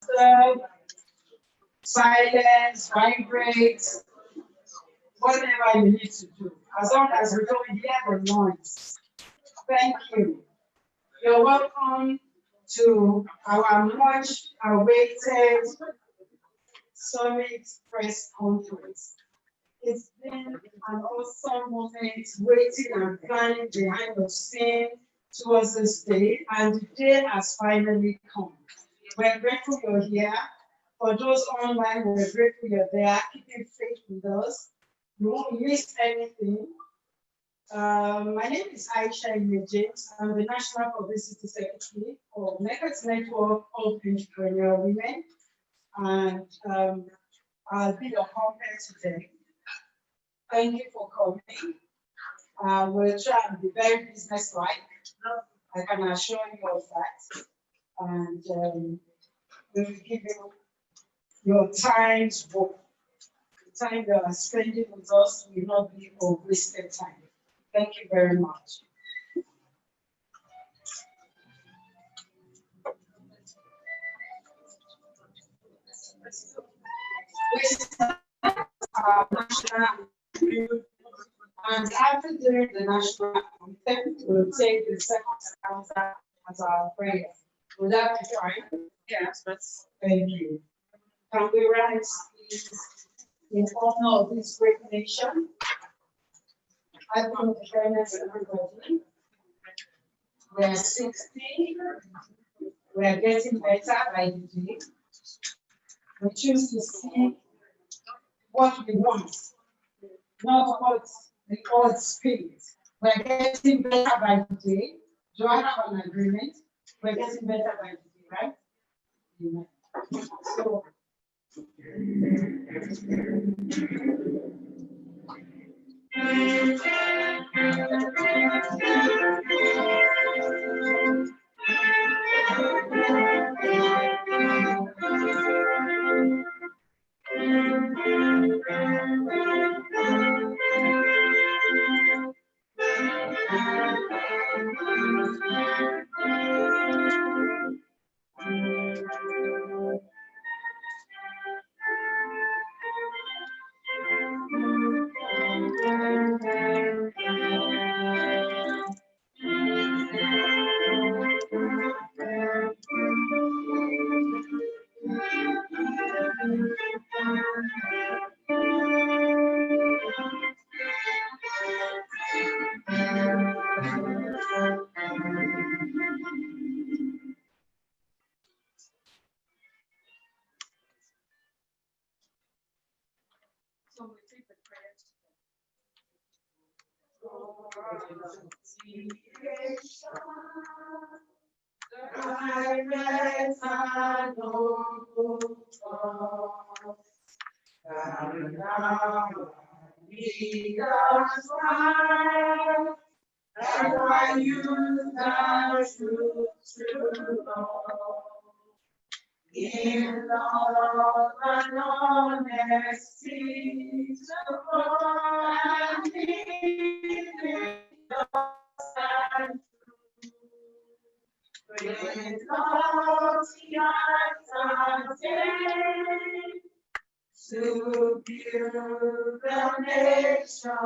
disturb, silence, vibrate, whatever you need to do, as long as we don't hear the noise. Thank you. You're welcome to our much awaited Summit Press Conference. It's been an awesome moment waiting and planning behind the scene towards this day, and the day has finally come. We're grateful you're here. For those online, we're grateful you're there, keeping faith with us. You won't miss anything. My name is Aisha James. I'm the National Publicity Secretary of Neckers Network of Entrepreneurial Women, and I'll be your compere today. Thank you for coming. We'll try and be very businesslike. I can assure you of that. And we will give you your time's work. The time you are spending with us will not be of wasted time. Thank you very much. This is our national anthem, and after doing the national anthem, we'll take the second stanza as our prayer. Would that be fine? Yes, that's thank you. Can we rise, please, in honor of this great nation? I want to fairness everybody. We're 60. We're getting better by the day. We choose to see what we want, not what the old spirit. We're getting better by the day. Do I have an agreement? We're getting better by the day, right? Amen. So, we take the prayer and I use that to in love and honesty, to find in and with love, and day, to build the nation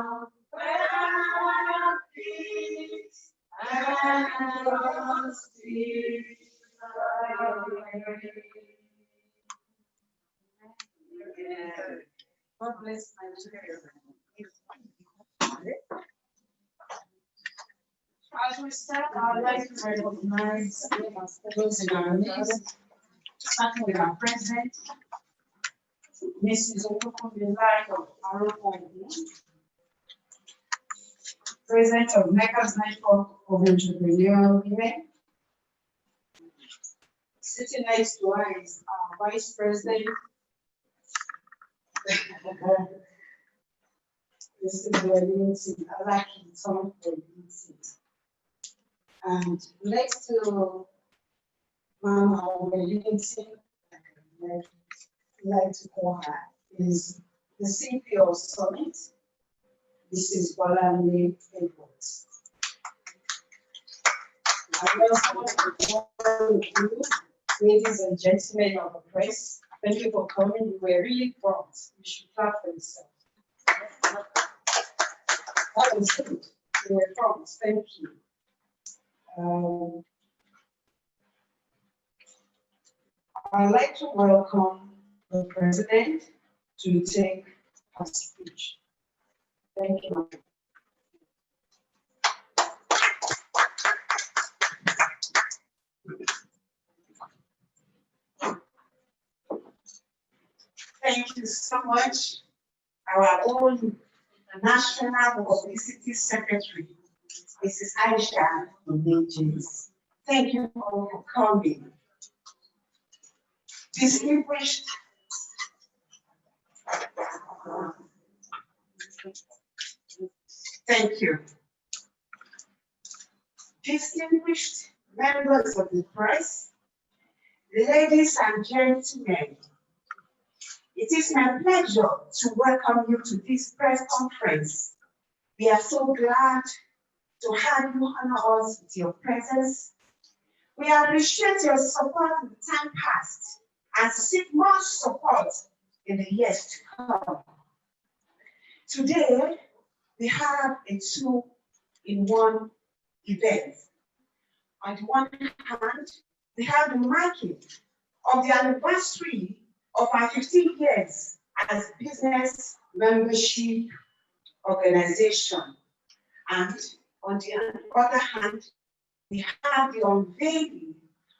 where peace and justice. God bless Nigeria. As we start, I'd like to recognize those in our midst, starting with our president, Mrs. Okokomilai of Arrow, president of Neckers Network of Entrepreneurial Women. Sitting next to her is our vice president, this is the unity. I like it, some of the unity. And next to Mama Unity, I like to call her, is the CPO of Summit. This is Bolani Edwards. I just want to welcome you ladies and gentlemen of the press, thank you for coming. You were really prompt. You should clap for yourself. That was good. You were prompt. Thank you. I'd like to welcome the president to take her speech. Thank you. Thank you so much, our own National Publicity Secretary, Mrs. Aisha Odejes. Thank you all for coming. Distinguished Thank you. Distinguished members of the press, ladies and gentlemen, it is my pleasure to welcome you to this press conference. We are so glad to have you honor us with your presence. We appreciate your support in the time past and seek more support in the years to come. Today, we have a two-in-one event. On the one hand, we have the marking of the anniversary of our 15 years as business membership organization. And on the other hand, we have the unveiling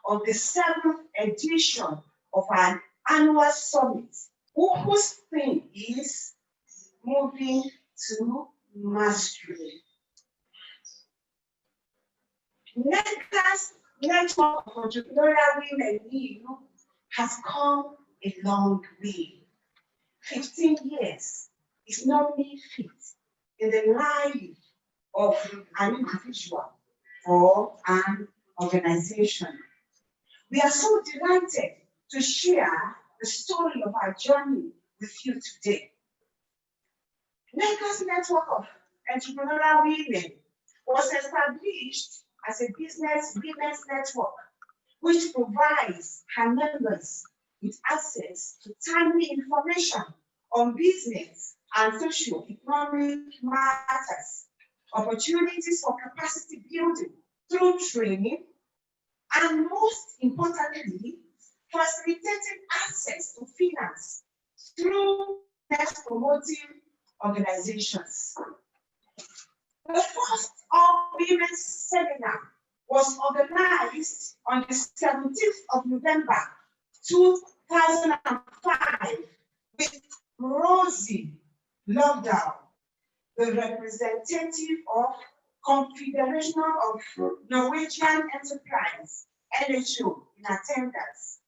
of the 7th edition of our annual summit, whose theme is moving to mastery. NECA's network of entrepreneurial women Nnew has come a long way. 15 years is no mean feat in the life of an individual or an organization. We are so delighted to share the story of our journey with you today. NECA's network of entrepreneurial women was established as a business women's network, which provides her members with access to timely information on business and socio-economic matters, opportunities for capacity building through training, and most importantly, facilitating access to finance through next promoting organizations. The first all-women's seminar was organized on the 17th of November 2005 with Rosie Lovedown, the representative of Confederation of Norwegian Enterprise, NHO, in attendance.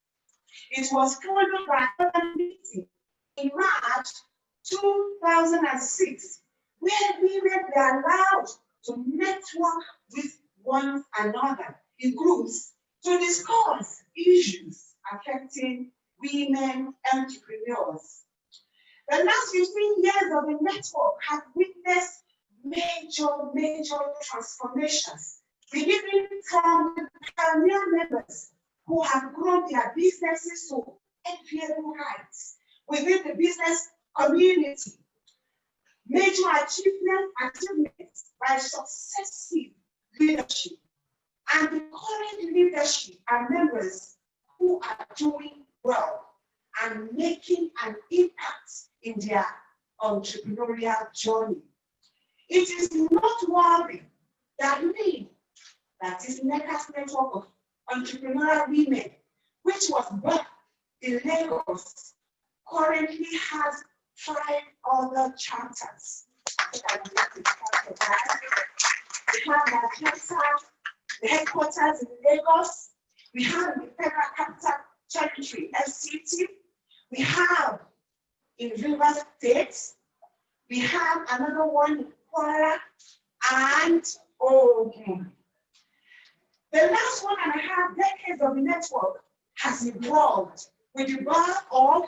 It was followed by another meeting in March 2006, where women were allowed to network with one another in groups to discuss issues affecting women entrepreneurs. The last 15 years of the network have witnessed major transformations, beginning from the pioneer members who have grown their businesses to enviable heights within the business community. Major achievements by successive leadership, and the current leadership are members who are doing well and making an impact in their entrepreneurial journey. It is noteworthy that we, that is NECA's network of entrepreneurial women, which was birthed in Lagos, currently has 5 other chapters. We have the headquarters in Lagos. We have the Federal Capital Territory, FCT. We have in Rivers State. We have another one in Kwara and Ogun. The last 1.5 decades of the network has evolved with the birth of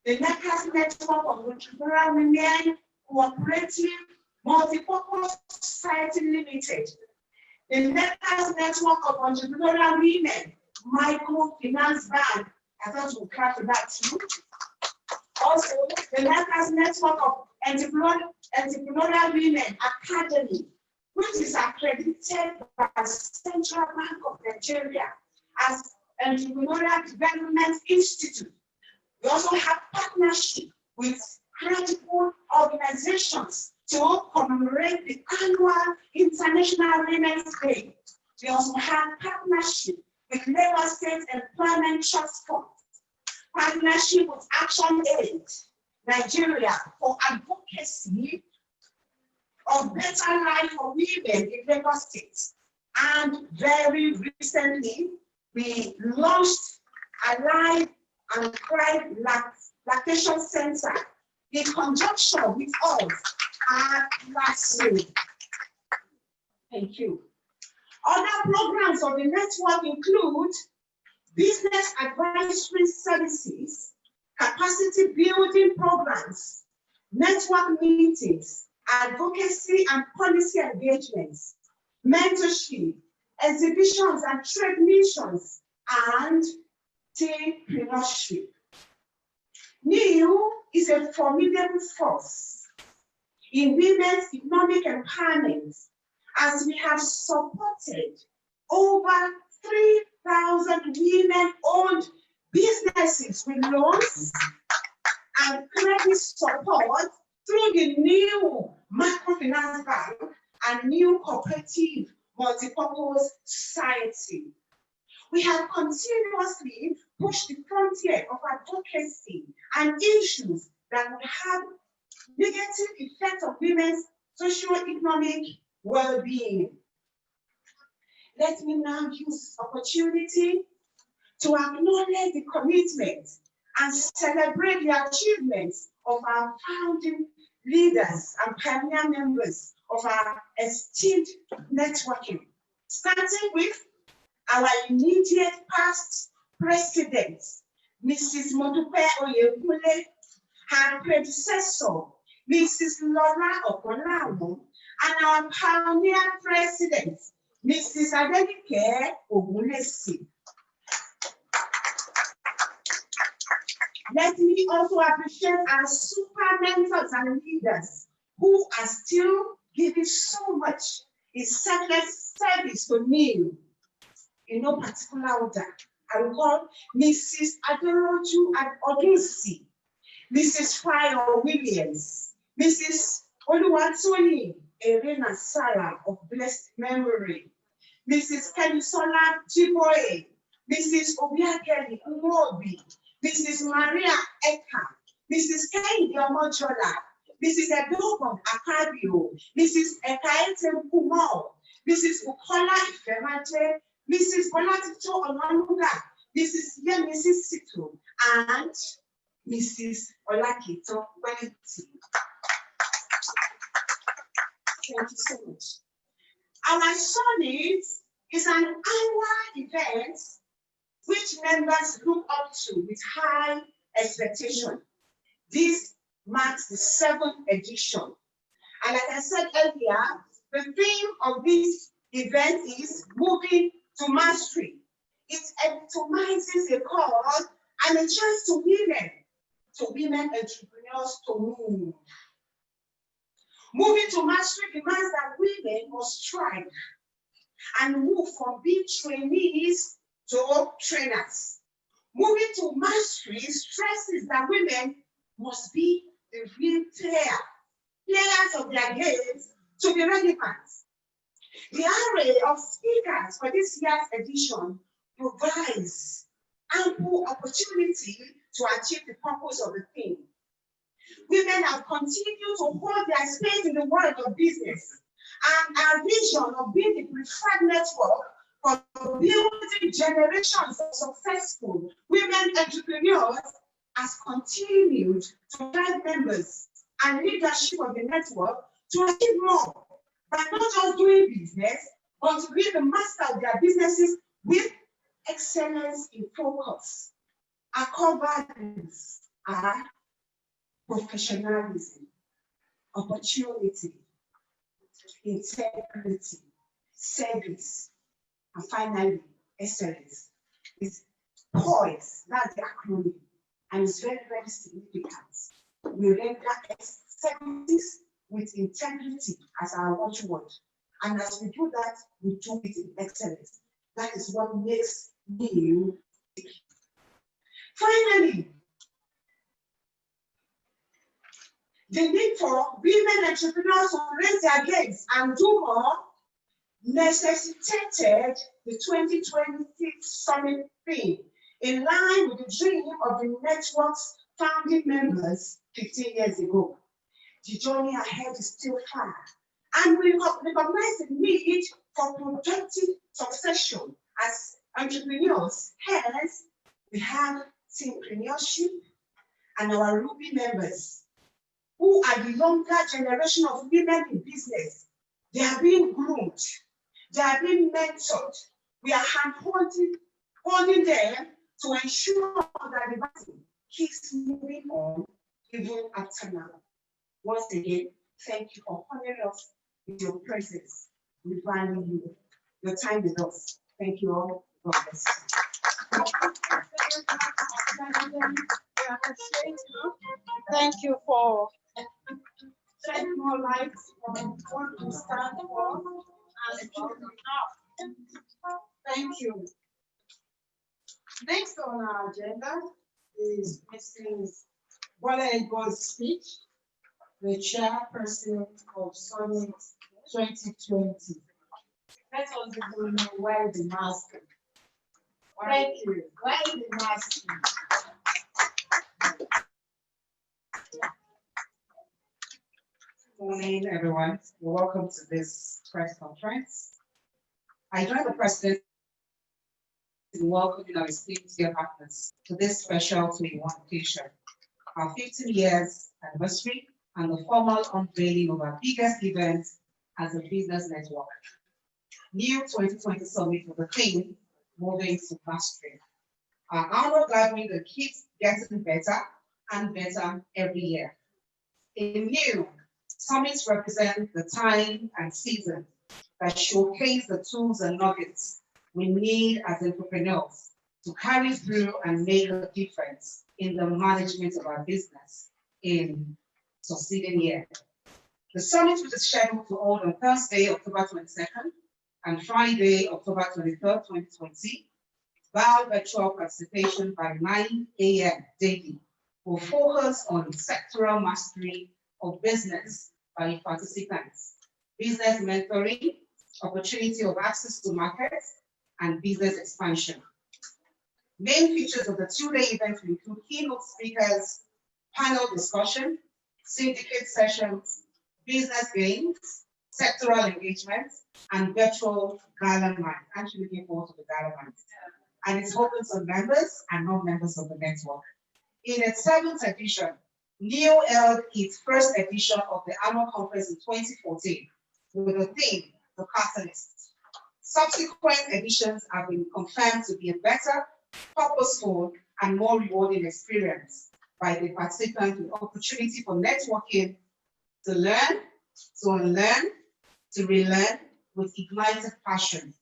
the NECA's network of entrepreneurial women cooperative multipurpose society limited, the NECA's network of entrepreneurial women Microfinance Bank. I thought we'd clap for that too. Also, the Lakers Network of Entrepreneurial Women Academy, which is accredited by the Central Bank of Nigeria as Entrepreneurial Development Institute. We also have partnership with credible organizations to commemorate the annual International Women's Day. We also have partnership with Lagos State Employment Trust Fund, partnership with Action Aid Nigeria for advocacy of better life for women in Lagos State. And very recently, we launched a live and pride lactation center in conjunction with us at LASSO. Thank you. Other programs of the network include business advisory services, capacity building programs, network meetings, advocacy and policy engagements, mentorship, exhibitions and trade missions, and teampreneurship. Nnew is a formidable force in women's economic empowerment, as we have supported over 3,000 women-owned businesses with loans and credit support through the Nnew Microfinance Bank and Nnew Cooperative Multipurpose Society. We have continuously pushed the frontier of advocacy and issues that would have negative effects on women's socio-economic well-being. Let me now use this opportunity to acknowledge the commitment and celebrate the achievements of our founding leaders and pioneer members of our esteemed networking, starting with our immediate past president, Mrs. Modupe Oyekule, her predecessor, Mrs. Laura Okolamo, and our pioneer president, Mrs. Adenike Ogunlesi. Let me also appreciate our super mentors and leaders who are still giving so much in selfless service to Nnew. In no particular order, I will call Mrs. Aderoju Odunsi, Mrs. Fire Williams, Mrs. Oluwatoni Elena Sarah of blessed memory, Mrs. Kemisola Jiboye, Mrs. Obiageli Umobi, Mrs. Maria Eka, Mrs. Kehinde Omojola, Mrs. Edogun Akabio, Mrs. Ekaete Kumo, Mrs. Bukola Ifemate, Mrs. Bolatito Onanuga, Mrs. Yemisi Situ, and Mrs. Olakito Wellington. Thank you so much. Our summit is an annual event which members look up to with high expectation. This marks the 7th edition. And like I said earlier, the theme of this event is moving to mastery. It epitomizes a call and a chance to women entrepreneurs to move. Moving to mastery demands that women must strive and move from being trainees to trainers. Moving to mastery stresses that women must be the real players of their games to be relevant. The array of speakers for this year's edition provides ample opportunity to achieve the purpose of the theme. Women have continued to hold their space in the world of business, and our vision of being the preferred network for building generations of successful women entrepreneurs has continued to guide members and leadership of the network to achieve more by not just doing business, but to be the master of their businesses with excellence in focus. Our core values are professionalism, opportunity, integrity, service, and finally, excellence. It's POISE, that's the acronym, and it's very, very significant. We render services with integrity as our watchword. And as we do that, we do it in excellence. That is what makes Nnew. Finally, the need for women entrepreneurs to raise their games and do more necessitated the 2026 summit theme, in line with the dream of the network's founding members 15 years ago. The journey ahead is still far, and we recognize the need for productive succession as entrepreneurs. Hence, we have teampreneurship and our Ruby members, who are the younger generation of women in business. They are being groomed, they are being mentored. We are holding them to ensure that the battle keeps moving on even after now. Once again, thank you for honoring us with your presence. We value you. Your time with us. Thank you all. God bless you. Thank you for shedding more light on what we stand for and up. Thank you. Next on our agenda is Mrs. Bola Ego's speech, the chairperson of Summit 2020. Let us begin where the mask. Thank you. Where the mask? Good morning, everyone. You're welcome to this press conference. I join the president in welcoming our esteemed dear partners to this special 21 occasion, our 15 years anniversary and the formal unveiling of our biggest event as a business network. Nnew 2020 Summit with the theme, Moving to Mastery. Our annual gathering that keeps getting better and better every year. In Nnew, summits represent the time and season that showcase the tools and nuggets we need as entrepreneurs to carry through and make a difference in the management of our business in succeeding year. The summit, which is scheduled to hold on Thursday, October 22nd, and Friday, October 23rd, 2020, via virtual participation by 9 a.m. daily, will focus on sectoral mastery of business by participants, business mentoring, opportunity of access to markets, and business expansion. Main features of the two-day event will include keynote speakers, panel discussion, syndicate sessions, business games, sectoral engagements, and virtual gala night. I'm actually looking forward to the gala night. And it's open to members and non-members of the network. In its 7th edition, Nnew held its first edition of the annual conference in 2014 with the theme, The Catalyst. Subsequent editions have been confirmed to be a better, purposeful, and more rewarding experience by the participants with opportunity for networking, to learn, to unlearn, to relearn with ignited passion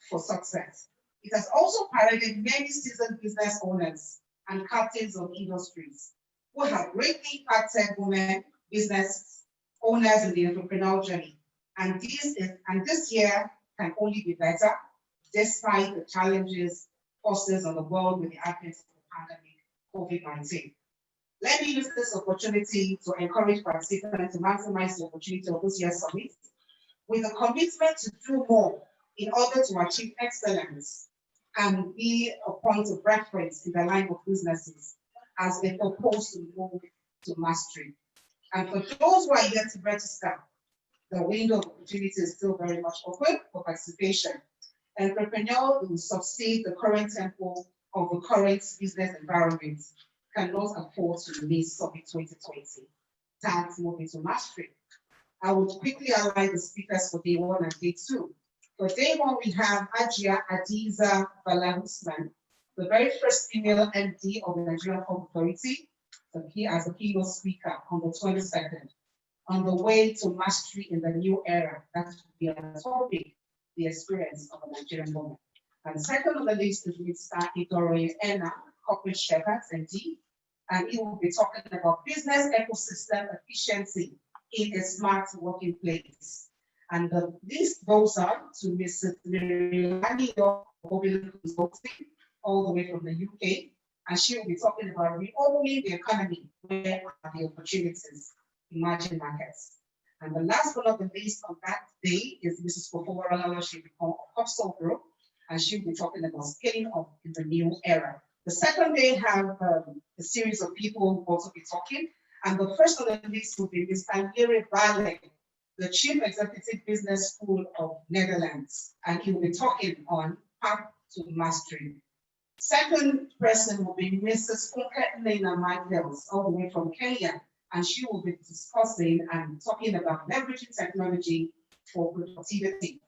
for success. It has also paraded many seasoned business owners and captains of industries who have greatly impacted women business owners in the entrepreneurial journey. And this year can only be better despite the challenges posed on the world with the advent of the pandemic, COVID-19. Let me use this opportunity to encourage participants to maximize the opportunity of this year's summit with a commitment to do more in order to achieve excellence and be a point of reference in the line of businesses as they propose to move to mastery. And for those who are yet to register, the window of opportunity is still very much open for participation. Entrepreneurs who succeed the current tempo of the current business environment cannot afford to miss Summit 2020. Time to move into mastery. I would quickly outline the speakers for day 1 and day 2. For day 1, we have Ajia Adiza Balahusman, the very first female MD of the Nigerian Port Authority, as a keynote speaker on the 22nd, on the way to mastery in the new era. That would be a topic, the experience of a Nigerian woman. And second on the list is Mr. Igoro Ena, Corporate Shepherds MD, and he will be talking about business ecosystem efficiency in a smart working place. And the list goes on to Mrs. Miriam Consulting, all the way from the UK, and she will be talking about reopening the economy, where are the opportunities, emerging markets. And the last one on the list on that day is Mrs. Kofowara. She will become a Coastal Group, and she'll be talking about scaling up in the new era. The second day have a series of people who will also be talking, and the first on the list will be Mr. Yuri Balek, the Chief Executive Business School of Netherlands, and he will be talking on Path to Mastery. Second person will be Mrs. Funke Lena Michaels, all the way from Kenya, and she will be discussing and talking about leveraging technology for productivity.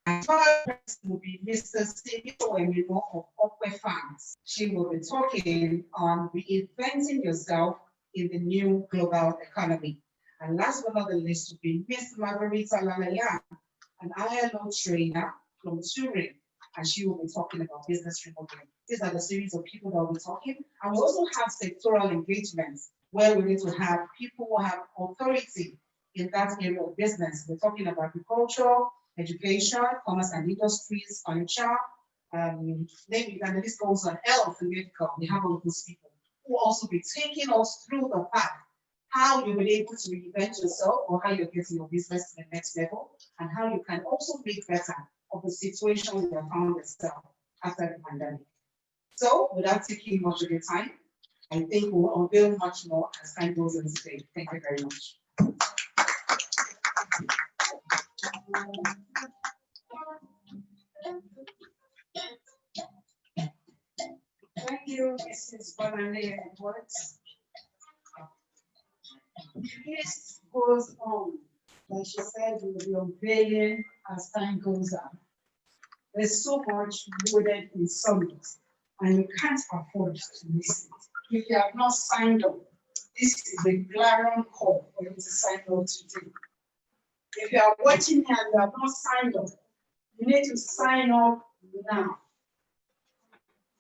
And third person will be Mr. Simito Emimo of Okwe Farms. She will be talking on reinventing yourself in the new global economy. And last but not the least will be Miss Margarita Lalayan, an ILO trainer from Turin, and she will be talking about business remodeling. These are the series of people that will be talking. And we also have sectoral engagements where we need to have people who have authority in that area of business. We're talking about agriculture, education, commerce and industries, furniture, maybe, and the list goes on, health and medical. We have all of those people who will also be taking us through the path, how you will be able to reinvent yourself or how you're getting your business to the next level, and how you can also make better of the situation you have found yourself after the pandemic. So without taking much of your time, I think we'll unveil much more as time goes on today. Thank you very much. Thank you, Mrs. Bonane Edwards. The list goes on. Like she said, we will be unveiling as time goes on. There's so much loaded in summit, and you can't afford to miss it. If you have not signed up, this is a glaring call for you to sign up today. If you are watching and you have not signed up, you need to sign up now.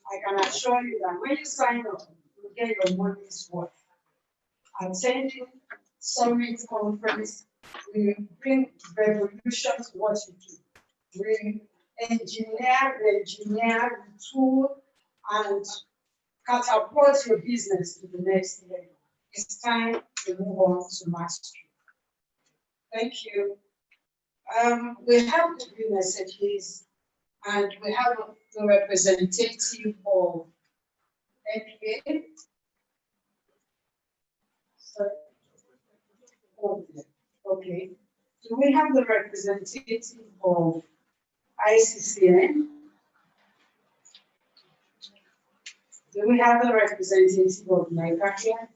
I can assure you that when you sign up, you get your money's worth. Attending summit conference will bring revolution to what you do. We engineer, retool, and catapult your business to the next level. It's time to move on to mastery. Thank you. We have the few messages, and we have the representative of NPA. Sorry. Okay. Do we have the representative of ICCN? Do we have the representative of Nigeria?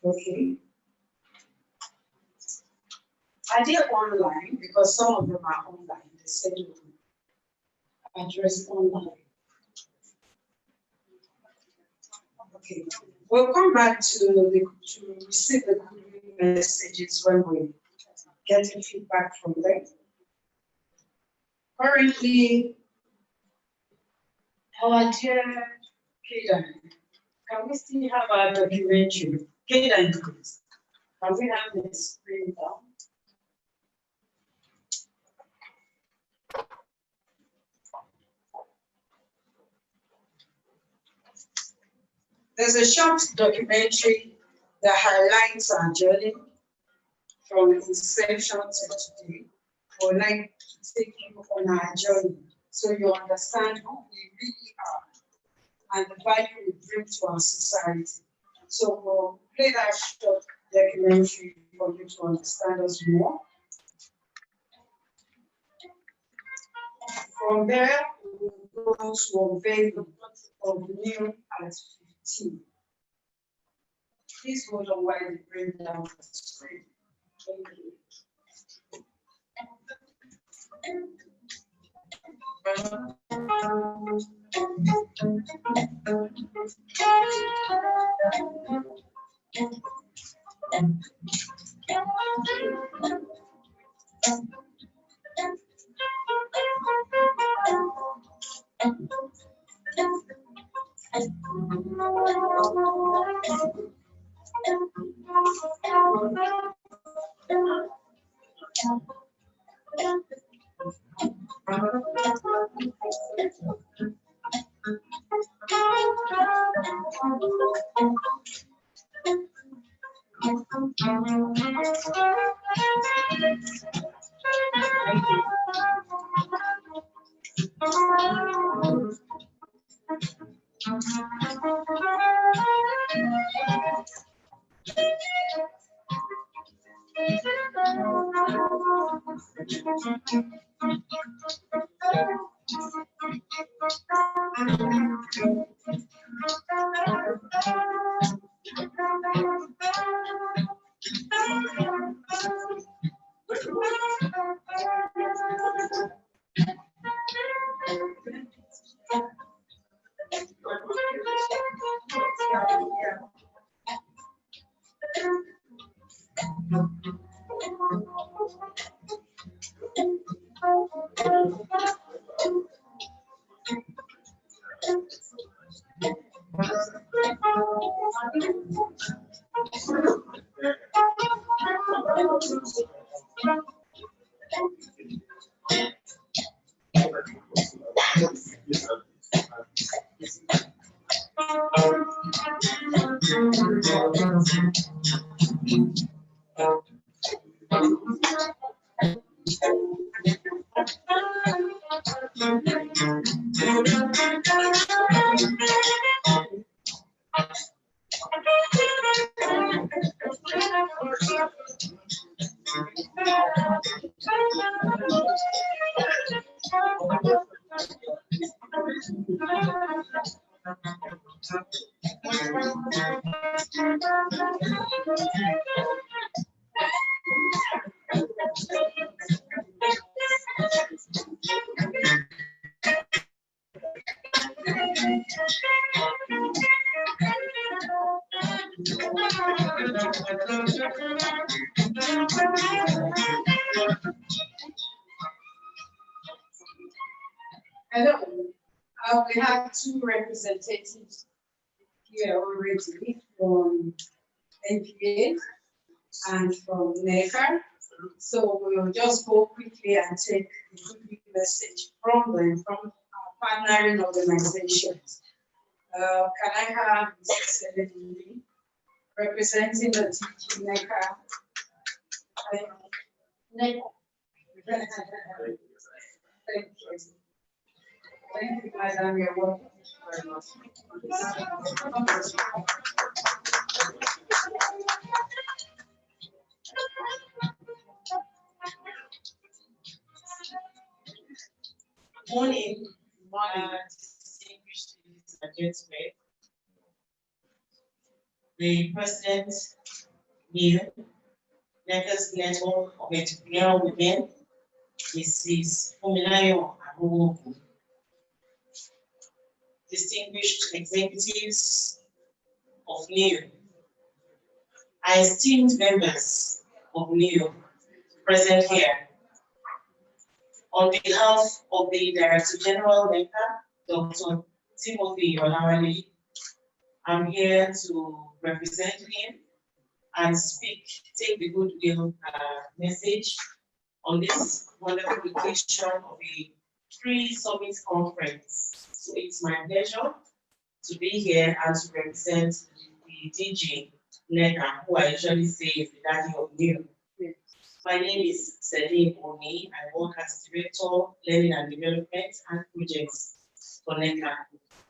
Okay. Are they online? Because some of them are online. They said you address online. Okay. We'll come back to receive the messages when we get the feedback from them. Currently, our dear Kedan, can we still have our documentary? Kedan, please. Can we have the screen down? There's a short documentary that highlights our journey from inception to today. I would like to take you on our journey so you understand who we really are and the value we bring to our society. So we'll play that short documentary for you to understand us more. From there, we will go to unveil of Nnew at 15. Please hold on while we bring down the screen. Thank you. Hello, we have two representatives here already from NPA and from NECA. So we'll just go quickly and take the good message from them, from our partnering organizations. Can I have Mrs. Selene representing the TG NECA? Thank you. Thank you, Madam. You're welcome very much. Morning, distinguished ladies and gentlemen. The President, Nnew, Lagos Network of Entrepreneurial Women, Mrs. Fumilayo Abubu, distinguished executives of Nnew, esteemed members of Nnew present here. On behalf of the Director General NECA, Dr. Timothy Olawale, I'm here to represent him and take the goodwill message on this wonderful occasion of a pre-summit conference. So it's my pleasure to be here and to represent the DG NECA, who I usually say is the daddy of Nnew. My name is Celine Oni. I work as Director, Learning and Development and Projects for NECA.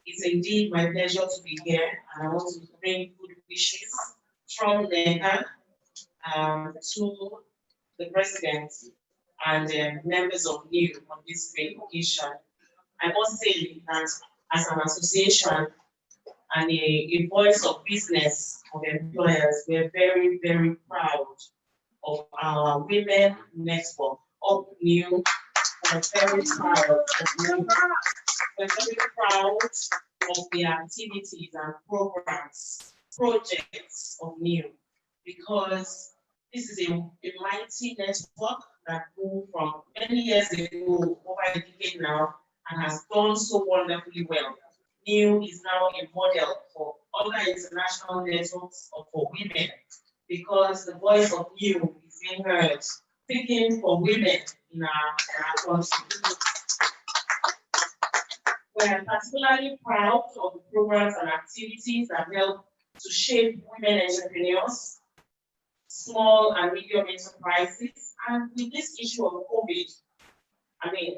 It's indeed my pleasure to be here, and I want to bring good wishes from NECA to the President and members of Nnew on this great occasion. I must say that as an association and a voice of business of employers, we're very, very proud of our women network of Nnew. We're very proud of Nnew. We're very proud of the activities and programs, projects of Nnew, because this is a mighty network that grew from many years ago, over a decade now, and has done so wonderfully well. Nnew is now a model for other international networks for women because the voice of Nnew is being heard, speaking for women in our country. We are particularly proud of the programs and activities that help to shape women entrepreneurs, small and medium enterprises, and with this issue of COVID, I mean,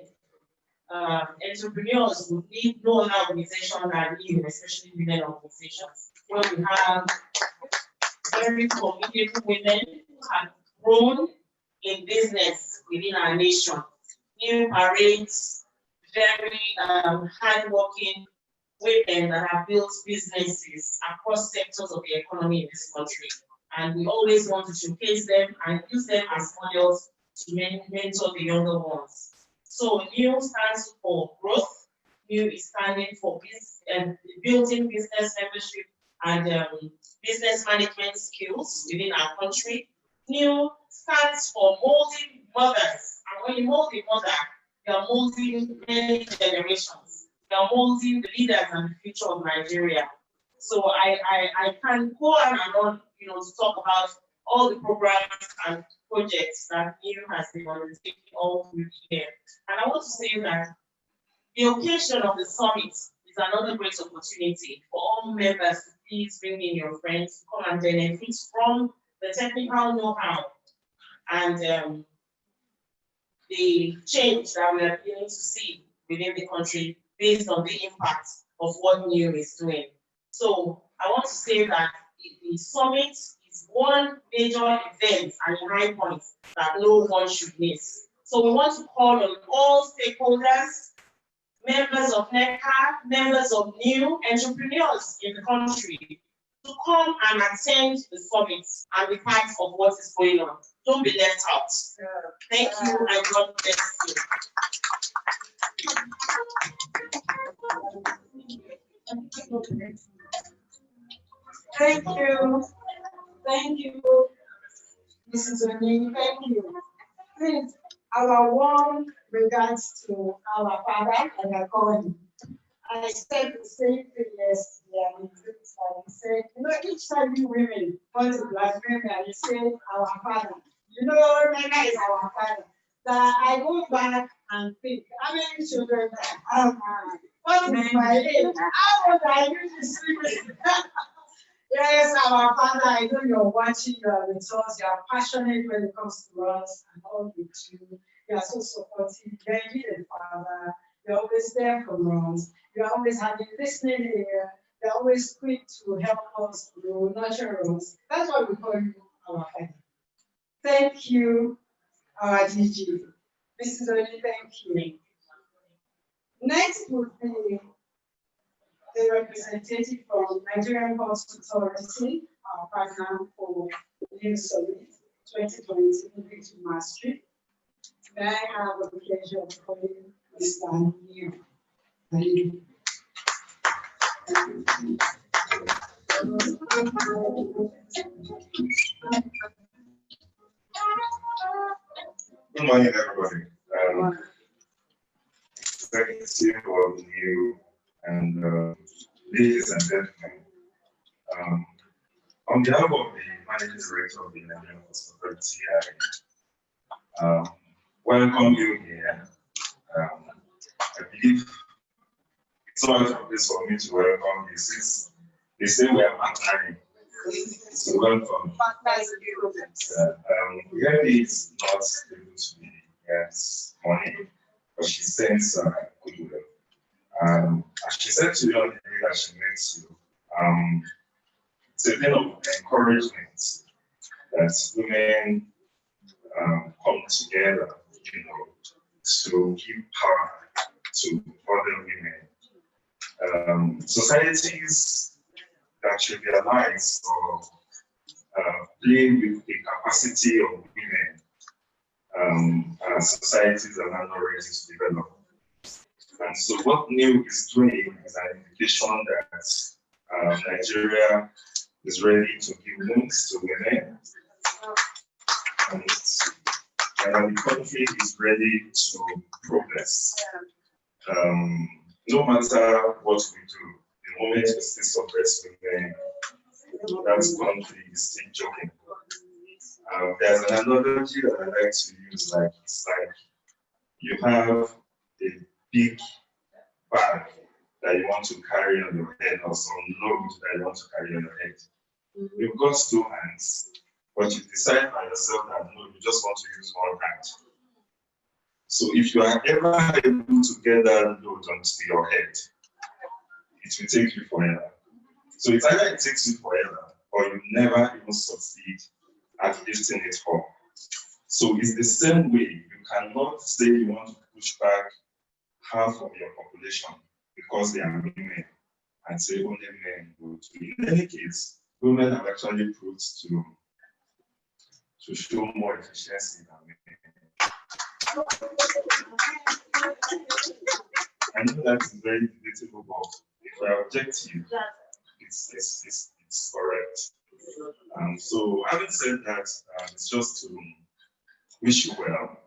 entrepreneurs would need no other organization than Nnew, especially women organizations, where we have very formidable women who have grown in business within our nation. Nnew parades very hardworking women that have built businesses across sectors of the economy in this country. And we always want to showcase them and use them as models to mentor the younger ones. So Nnew stands for growth. Nnew is standing for building business membership and business management skills within our country. Nnew stands for molding mothers. And when you mold a mother, you are molding many generations. You are molding the leaders and the future of Nigeria. So I can go on and on, to talk about all the programs and projects that Nnew has been undertaking all through the year. And I want to say that the occasion of the summit is another great opportunity for all members to please bring in your friends to come and benefit from the technical know-how and the change that we are beginning to see within the country based on the impact of what Nnew is doing. So I want to say that the summit is one major event and a high point that no one should miss. So we want to call on all stakeholders, members of NECA, members of Nnew, entrepreneurs in the country to come and attend the summit and be part of what is going on. Don't be left out. Thank you and God bless you. Thank you. Thank you, Mrs. Nnew. Thank you. Please, our warm regards to our father, and I call him. I said the same thing yesterday, and he said, each time you women want to blaspheme, and you say, our father. Nana is our father. That I go back and think, how many children I have? What is my age? How old are you to sleep? Yes, our father, I know you're watching, you are with us, you are passionate when it comes to us and all we do. You are so supportive, you're a father, you're always there for us, you're always having listening ear, you're always quick to help us, to nurture us. That's why we call you our father. Thank you, our DG. Mrs. Oni, thank you. Next would be the representative from Nigerian Ports Authority, our partner for Nnew Summit 2020 moving to Maastricht. May I have the pleasure of calling Mr. Nnew. Good morning, everybody. Thank you for Nnew and ladies and gentlemen. On behalf of the Managing Director of the Nigerian Ports Authority, I welcome you here. I believe it's always a place for me to welcome you since they say we are partnering. So welcome. Yemi is not able to be here this morning, but she sends goodwill. As she said to you on the day that she met you, it's a thing of encouragement that women come together, to give power to other women. Societies that should realize or play with the capacity of women, societies are not ready to develop. And so what Nnew is doing is an indication that Nigeria is ready to give wings to women, and the country is ready to progress. No matter what we do, the moment we still suppress women, that country is still joking. There's an analogy that I like to use, like it's like you have a big bag that you want to carry on your head, or some load that you want to carry on your head. You've got two hands, but you decide by yourself that no, you just want to use one hand. So if you are ever able to get that load onto your head, it will take you forever. So it's either it takes you forever, or you never even succeed at lifting it up. So it's the same way. You cannot say you want to push back half of your population because they are women and say only men will do. In any case, women have actually proved to show more efficiency than men. I know that is very debatable, but if we are objective, it's correct. So having said that, it's just to wish you well,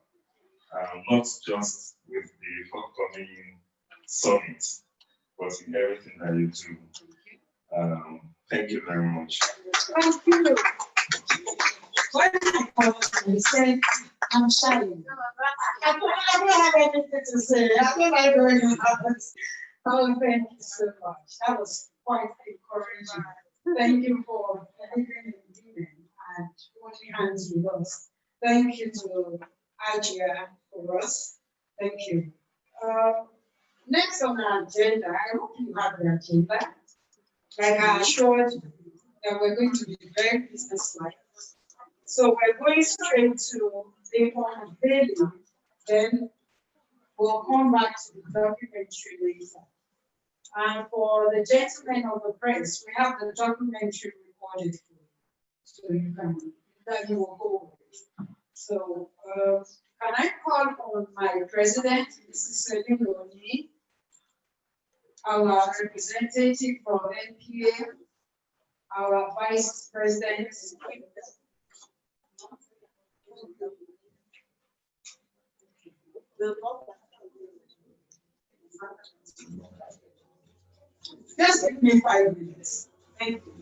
not just with the upcoming summit, but in everything that you do. Thank you very much. Thank you. When I come and say, I'm shy. I don't have anything to say. I don't like going on. Oh, thank you so much. That was quite encouraging. Thank you for everything you're doing and holding hands with us. Thank you to Ajia for us. Thank you. Next on our agenda, I hope you have the agenda. Like I assured you that we're going to be very business-like. So we're going straight to the one daily, then we'll come back to the documentary later. And for the gentlemen of the press, we have the documentary recorded for you. So you can, that you will go with. So can I call on my president, Mrs. Nnew, our representative from NPA, our vice president. Just give me 5 minutes. Thank you.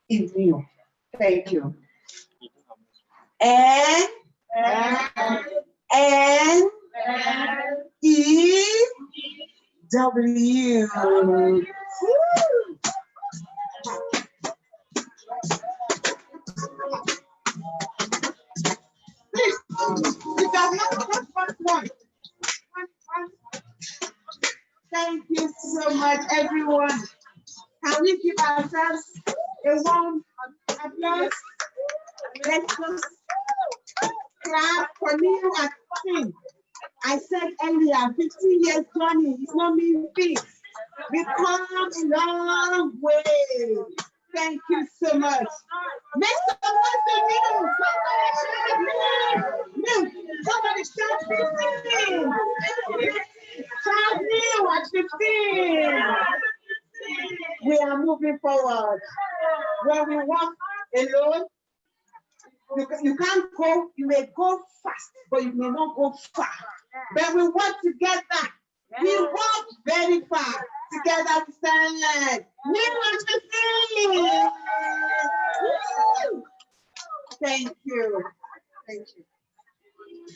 in Nnew. Thank you. N N E W. Please, you can have one. Thank you so much, everyone. Can we give ourselves a warm applause? Let's just clap for Nnew and sing. I said earlier, 15 years journey is not mean feat. We've come a long way. Thank you so much. Make some noise to Nnew. Nnew, somebody shout 15. Shout Nnew at 15. We are moving forward. When we walk alone, you can't go, you may go fast, but you may not go far. But we work together. We walk very far. Together we stand. Nnew and 15. Thank you. Thank you.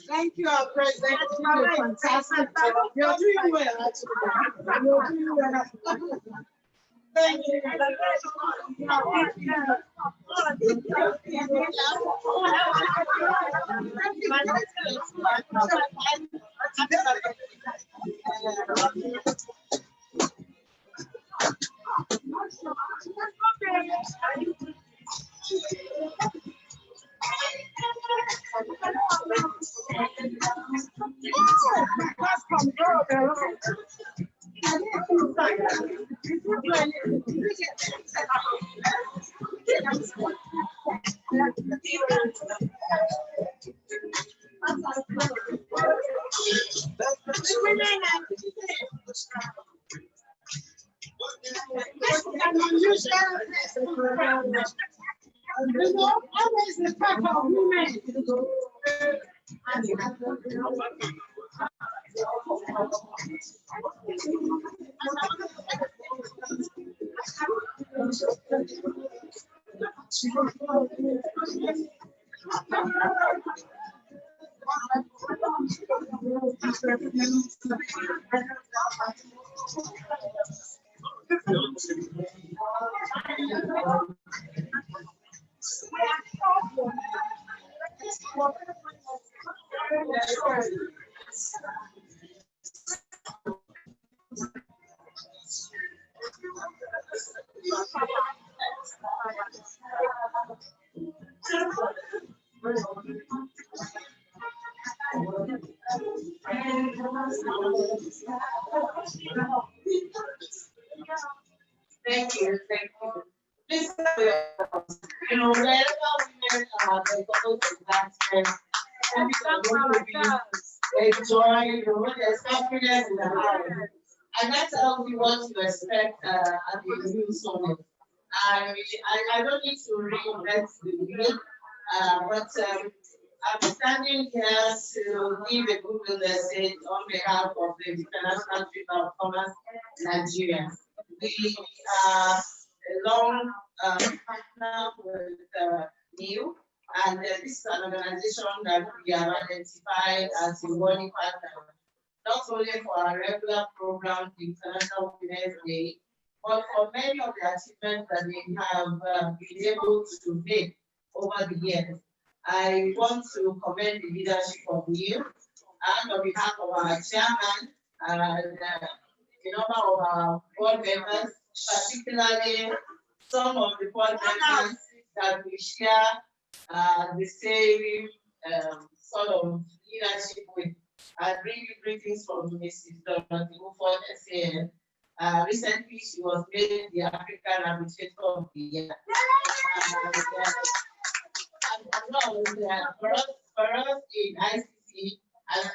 Thank you, our president. You're fantastic. You're doing well, actually. You're doing well. Thank you. Always the type of women. Thank you. Please, wherever women are, they go to that and enjoy, there's happiness in the house. And that's how we want to expect at the Nnew Summit. I don't need to reinvent the wheel, but I'm standing here to give a good message on behalf of the International Chamber of Commerce Nigeria. We are a long partner with Nnew, and this is an organization that we have identified as a worthy partner, not only for our regular program, the International Women's Day, but for many of the achievements that they have been able to make over the years. I want to commend the leadership of Nnew and on behalf of our chairman and the number of our board members, particularly some of the board members that we share the same sort of leadership with. I bring you greetings from Mrs. Dorothy Muford SAN. Recently, she was made the African Administrator of the Year. For us in ICC,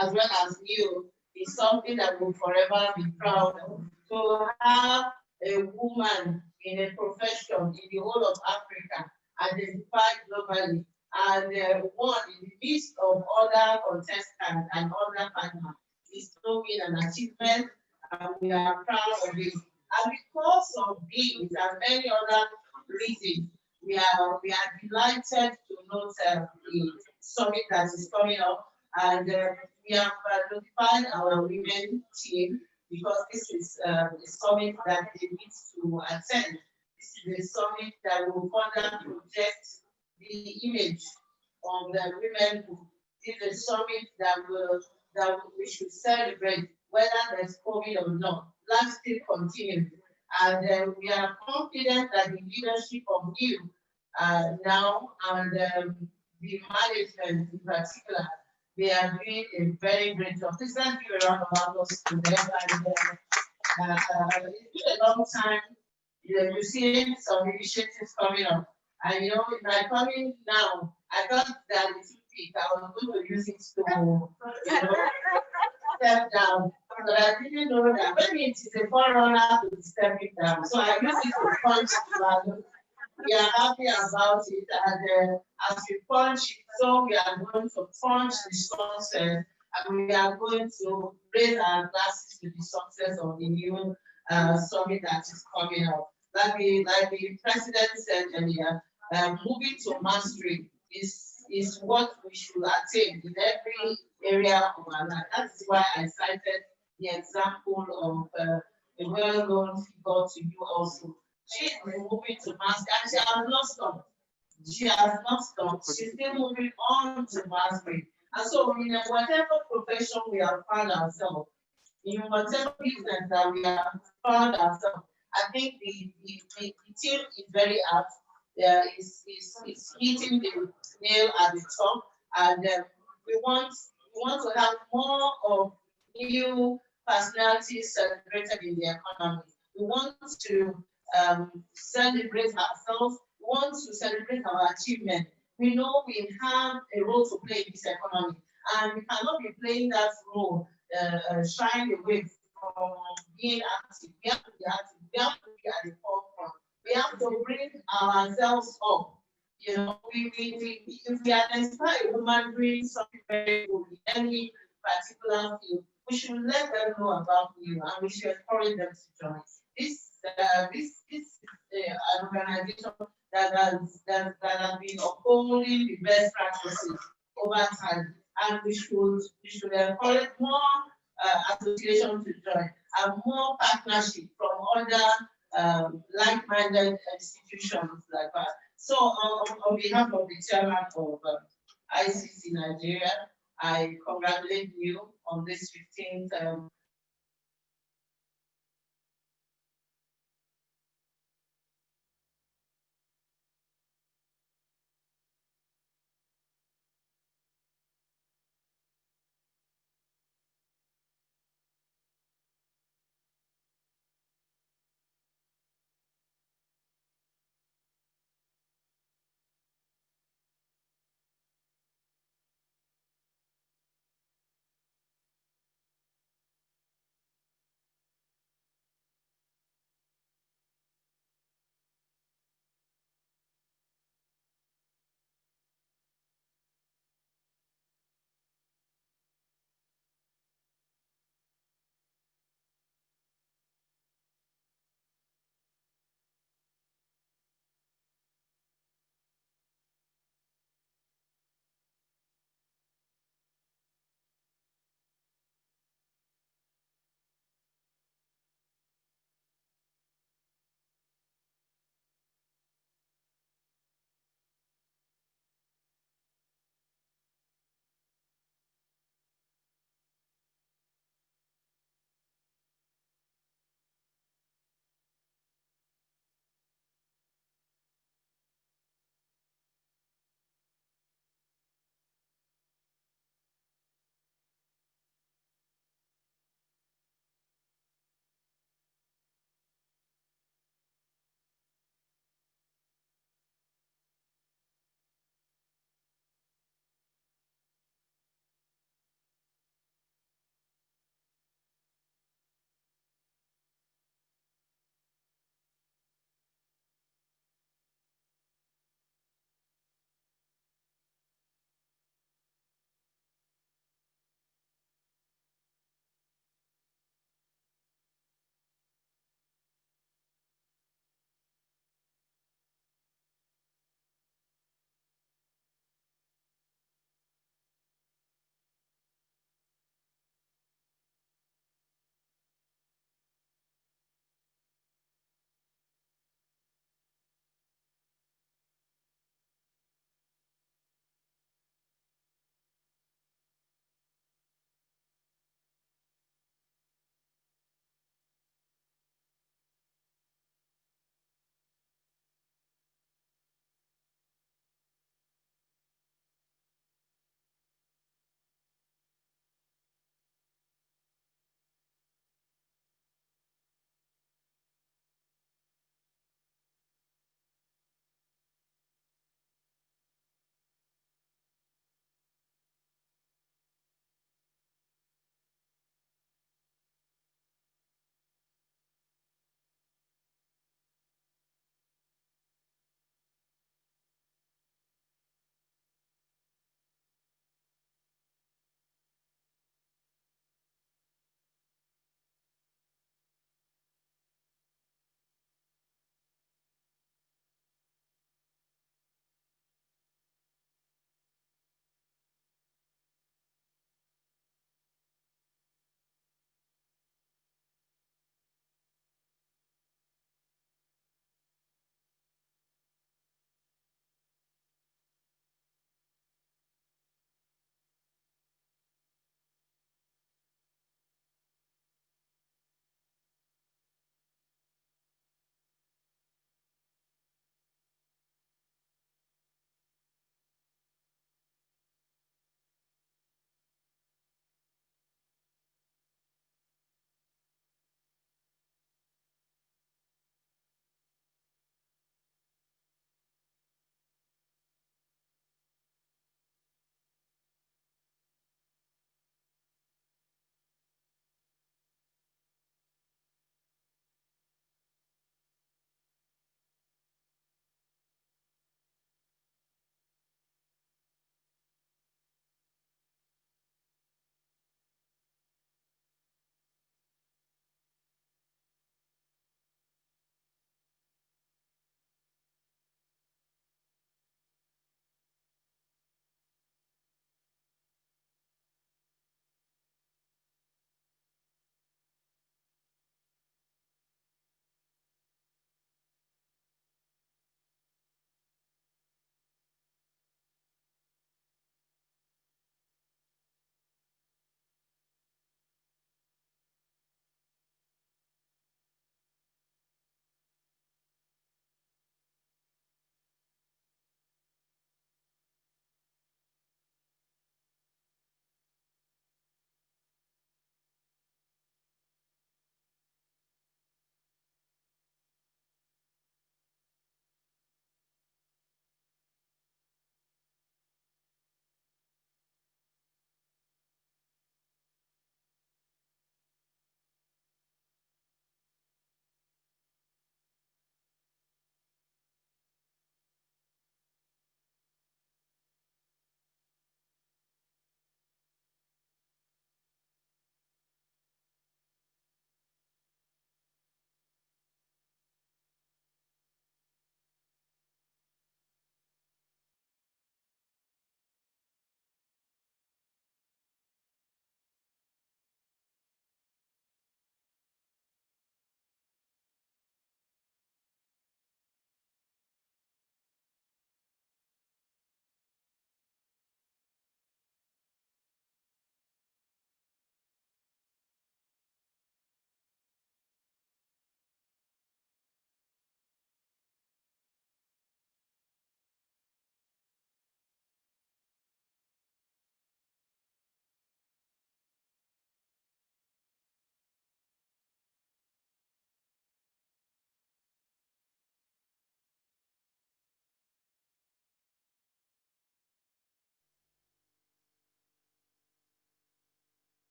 as well as Nnew, is something that we'll forever be proud of. To have a woman in a profession in the whole of Africa, identified globally, and one in the midst of other contestants and other partners, is showing an achievement, and we are proud of it. And because of these and many other reasons, we are delighted to note the summit that is coming up, and we have notified our women team because this is a summit that they need to attend. This is a summit that will further project the image of the women who did a summit that we should celebrate whether there's COVID or not. Life still continues. And we are confident that the leadership of Nnew now and the management in particular, they are doing a very great job. Please let's give a round of applause to them. And it's been a long time. You're seeing some initiatives coming up. And in my coming now, I thought that it would peak. I was going to use it to, step down. But I didn't know that maybe it is a forerunner to stepping down. So I used it to punch the value. We are happy about it, and as we punch it, so we are going to punch the success, and we are going to raise our glasses to the success of the new summit that is coming up. Like the president said earlier, moving to mastery is what we should attain in every area of our life. That's why I cited the example of a well-known figure to you also. She is moving to mastery, and she has not stopped. She has not stopped. She's still moving on to mastery. And so, in whatever profession we have found ourselves, in whatever business that we have found ourselves, I think the team is very apt. Is hitting the nail at the top, and we want to have more of new personalities celebrated in the economy. We want to celebrate ourselves. We want to celebrate our achievement. We know we have a role to play in this economy, and we cannot be playing that role shying away from being active. We have to be active. We have to be at the forefront. We have to bring ourselves up. If we identify a woman doing something very good in any particular field, we should let them know about you and we should encourage them to join. This is an organization that has been upholding the best practices over time, and we should encourage more associations to join and more partnership from other like-minded institutions like that. So on behalf of the chairman of ICC Nigeria, I congratulate you on this 15th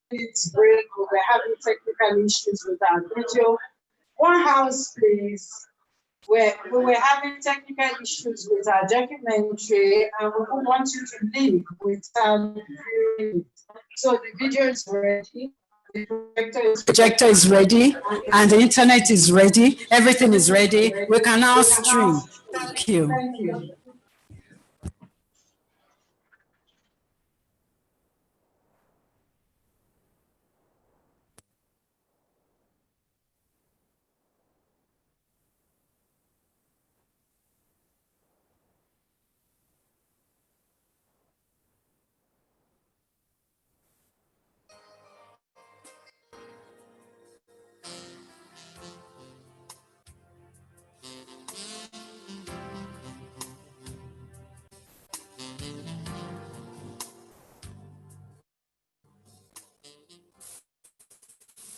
It's break. We're having technical issues with our video. One house, please. We were having technical issues with our documentary, and we don't want you to leave without viewing it. So the video is ready. The projector is ready, and the internet is ready. Everything is ready. We can now stream. Thank you. Thank you.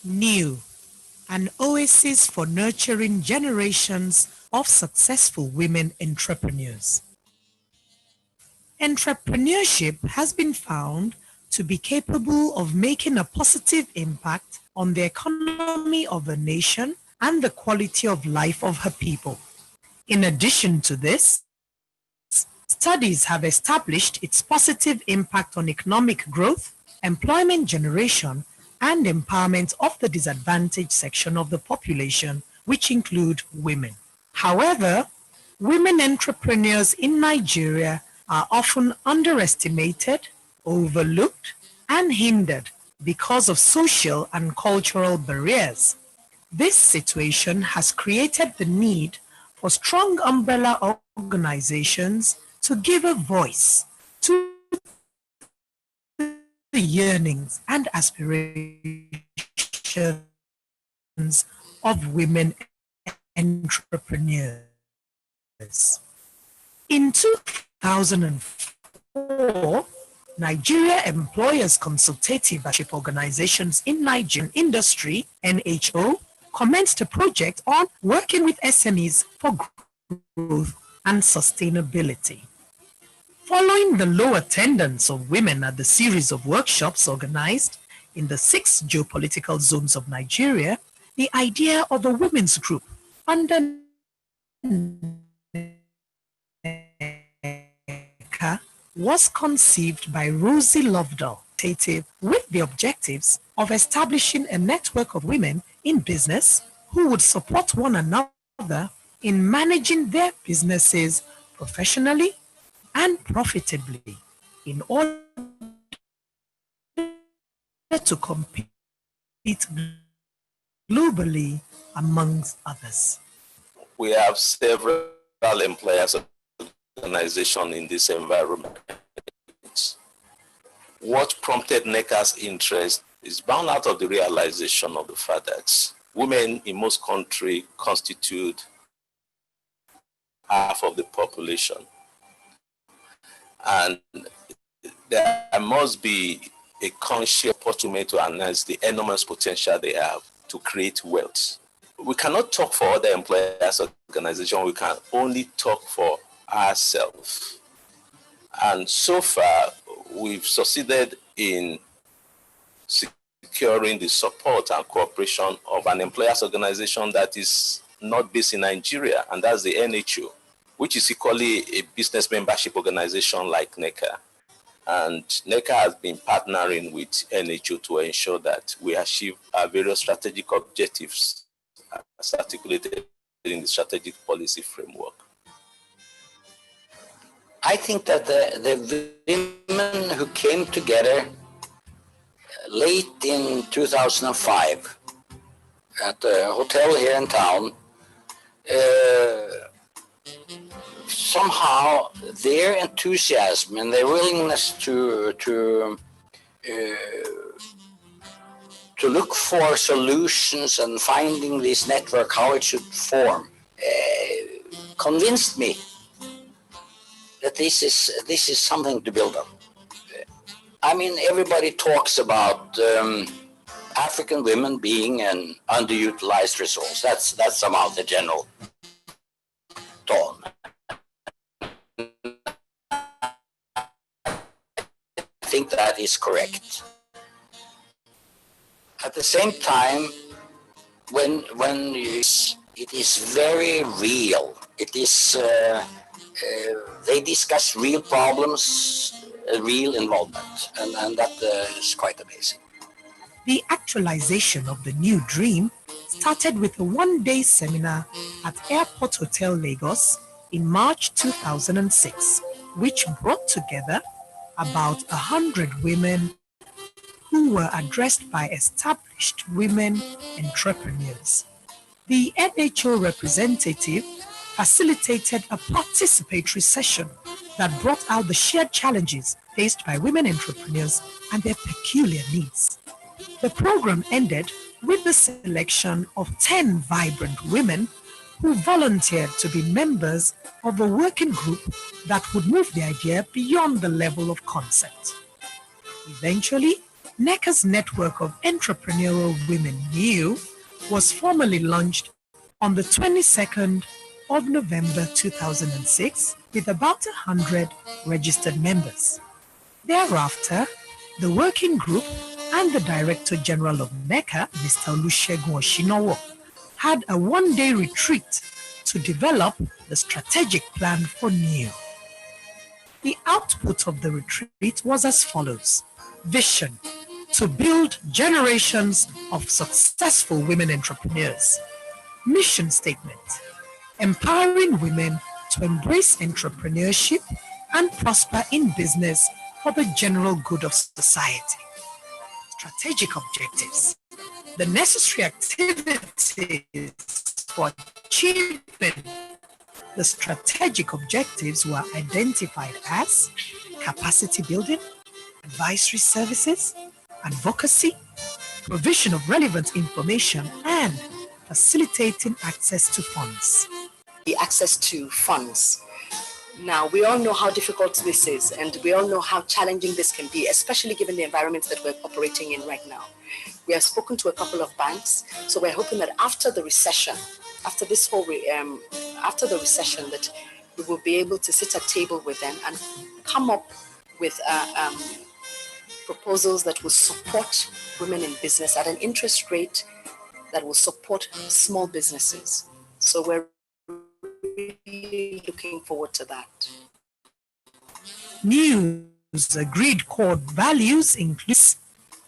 Nnew, an oasis for nurturing generations of successful women entrepreneurs. Entrepreneurship has been found to be capable of making a positive impact on the economy of a nation and the quality of life of her people. In addition to this, studies have established its positive impact on economic growth, employment generation, and empowerment of the disadvantaged section of the population, which include women. However, women entrepreneurs in Nigeria are often underestimated, overlooked, and hindered because of social and cultural barriers. This situation has created the need for strong umbrella organizations to give a voice to the yearnings and aspirations of women entrepreneurs. In 2004, Nigeria Employers Consultative Organizations in Nigerian Industry, NHO, commenced a project on working with SMEs for growth and sustainability. Following the low attendance of women at the series of workshops organized in the 6 geopolitical zones of Nigeria, the idea of a women's group under was conceived by Rosie Lovedale, with the objectives of establishing a network of women in business who would support one another in managing their businesses professionally and profitably in order to compete globally, amongst others. We have several employers organizations in this environment. What prompted NECA's interest is born out of the realization of the fact that women in most countries constitute half of the population. And there must be a conscious opportunity to harness the enormous potential they have to create wealth. We cannot talk for other employers organizations, we can only talk for ourselves. And so far, we've succeeded in securing the support and cooperation of an employers organization that is not based in Nigeria, and that's the NHO, which is equally a business membership organization like NECA. And NECA has been partnering with NHO to ensure that we achieve our various strategic objectives as articulated in the strategic policy framework. I think that the women who came together late in 2005 at a hotel here in town, somehow their enthusiasm and their willingness to look for solutions and finding this network, how it should form, convinced me that this is something to build on. I mean, everybody talks about African women being an underutilized resource. That's somehow the general tone. I think that is correct. At the same time, when it is very real. It is they discuss real problems, real involvement, and that is quite amazing. The actualization of the new dream started with a one-day seminar at Airport Hotel Lagos in March 2006, which brought together about 100 women who were addressed by established women entrepreneurs. The NHO representative facilitated a participatory session that brought out the shared challenges faced by women entrepreneurs and their peculiar needs. The program ended with the selection of 10 vibrant women who volunteered to be members of a working group that would move the idea beyond the level of concept. Eventually, NECA's network of entrepreneurial women, Nnew, was formally launched on the 22nd of November 2006 with about 100 registered members. Thereafter, the working group and the Director General of NECA, Mr. Olusegun Oshinowo, had a one-day retreat to develop the strategic plan for Nnew. The output of the retreat was as follows. Vision: to build generations of successful women entrepreneurs. Mission statement: empowering women to embrace entrepreneurship and prosper in business for the general good of society. Strategic objectives: the necessary activities for achieving the strategic objectives were identified as capacity building, advisory services, advocacy, provision of relevant information, and facilitating access to funds. The access to funds. Now, we all know how difficult this is, and we all know how challenging this can be, especially given the environment that we're operating in right now. We have spoken to a couple of banks, so we're hoping that after the recession, after this whole, after the recession, that we will be able to sit at table with them and come up with proposals that will support women in business at an interest rate that will support small businesses. So we're really looking forward to that. New's agreed core values include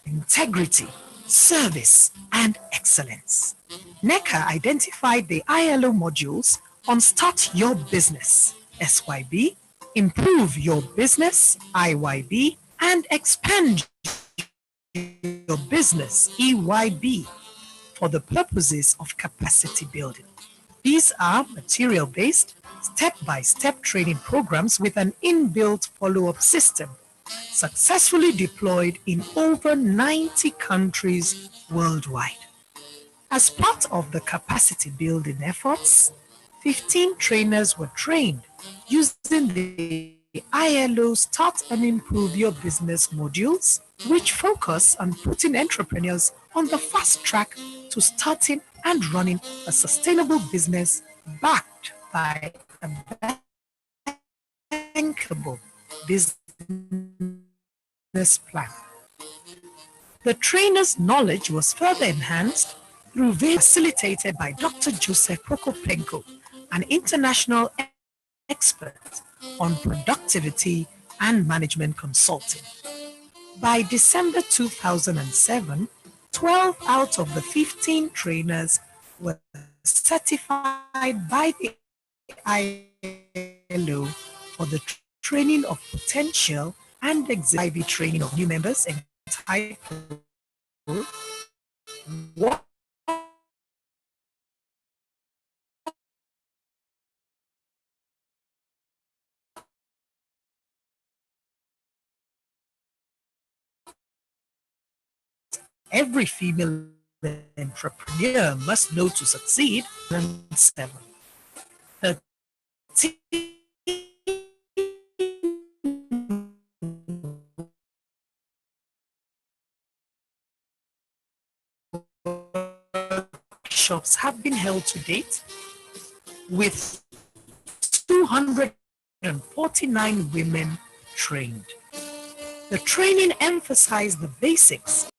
integrity, service, and excellence. NECA identified the ILO modules on Start Your Business, SYB, Improve Your Business, IYB, and Expand Your Business, EYB, for the purposes of capacity building. These are material-based, step-by-step training programs with an inbuilt follow-up system, successfully deployed in over 90 countries worldwide. As part of the capacity building efforts, 15 trainers were trained using the ILO Start and Improve Your Business modules, which focus on putting entrepreneurs on the fast track to starting and running a sustainable business backed by a bankable business plan. The trainer's knowledge was further enhanced through facilitated by Dr. Joseph Prokopenko, an international expert on productivity and management consulting. By December 2007, 12 out of the 15 trainers were certified by the ILO for the training of potential and executive training of new members entitled What Every Female Entrepreneur Must Know to Succeed, and 7. 13 workshops have been held to date, with 249 women trained. The training emphasized the basics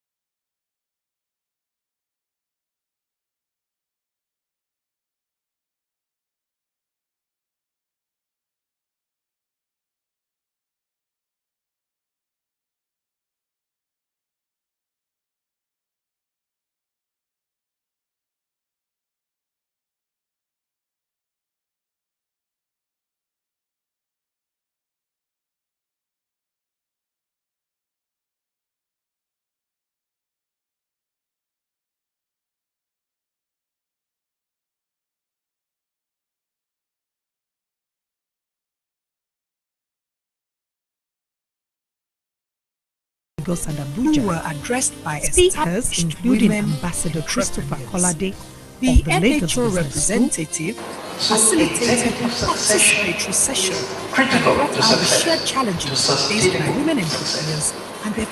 Lagos and Abuja were addressed by speakers including women Ambassador Christopher Kolade The of the Lagos NHO Business School, representative facilitated a participatory session critical about to the success, shared challenges to faced by sustaining women success. entrepreneurs and their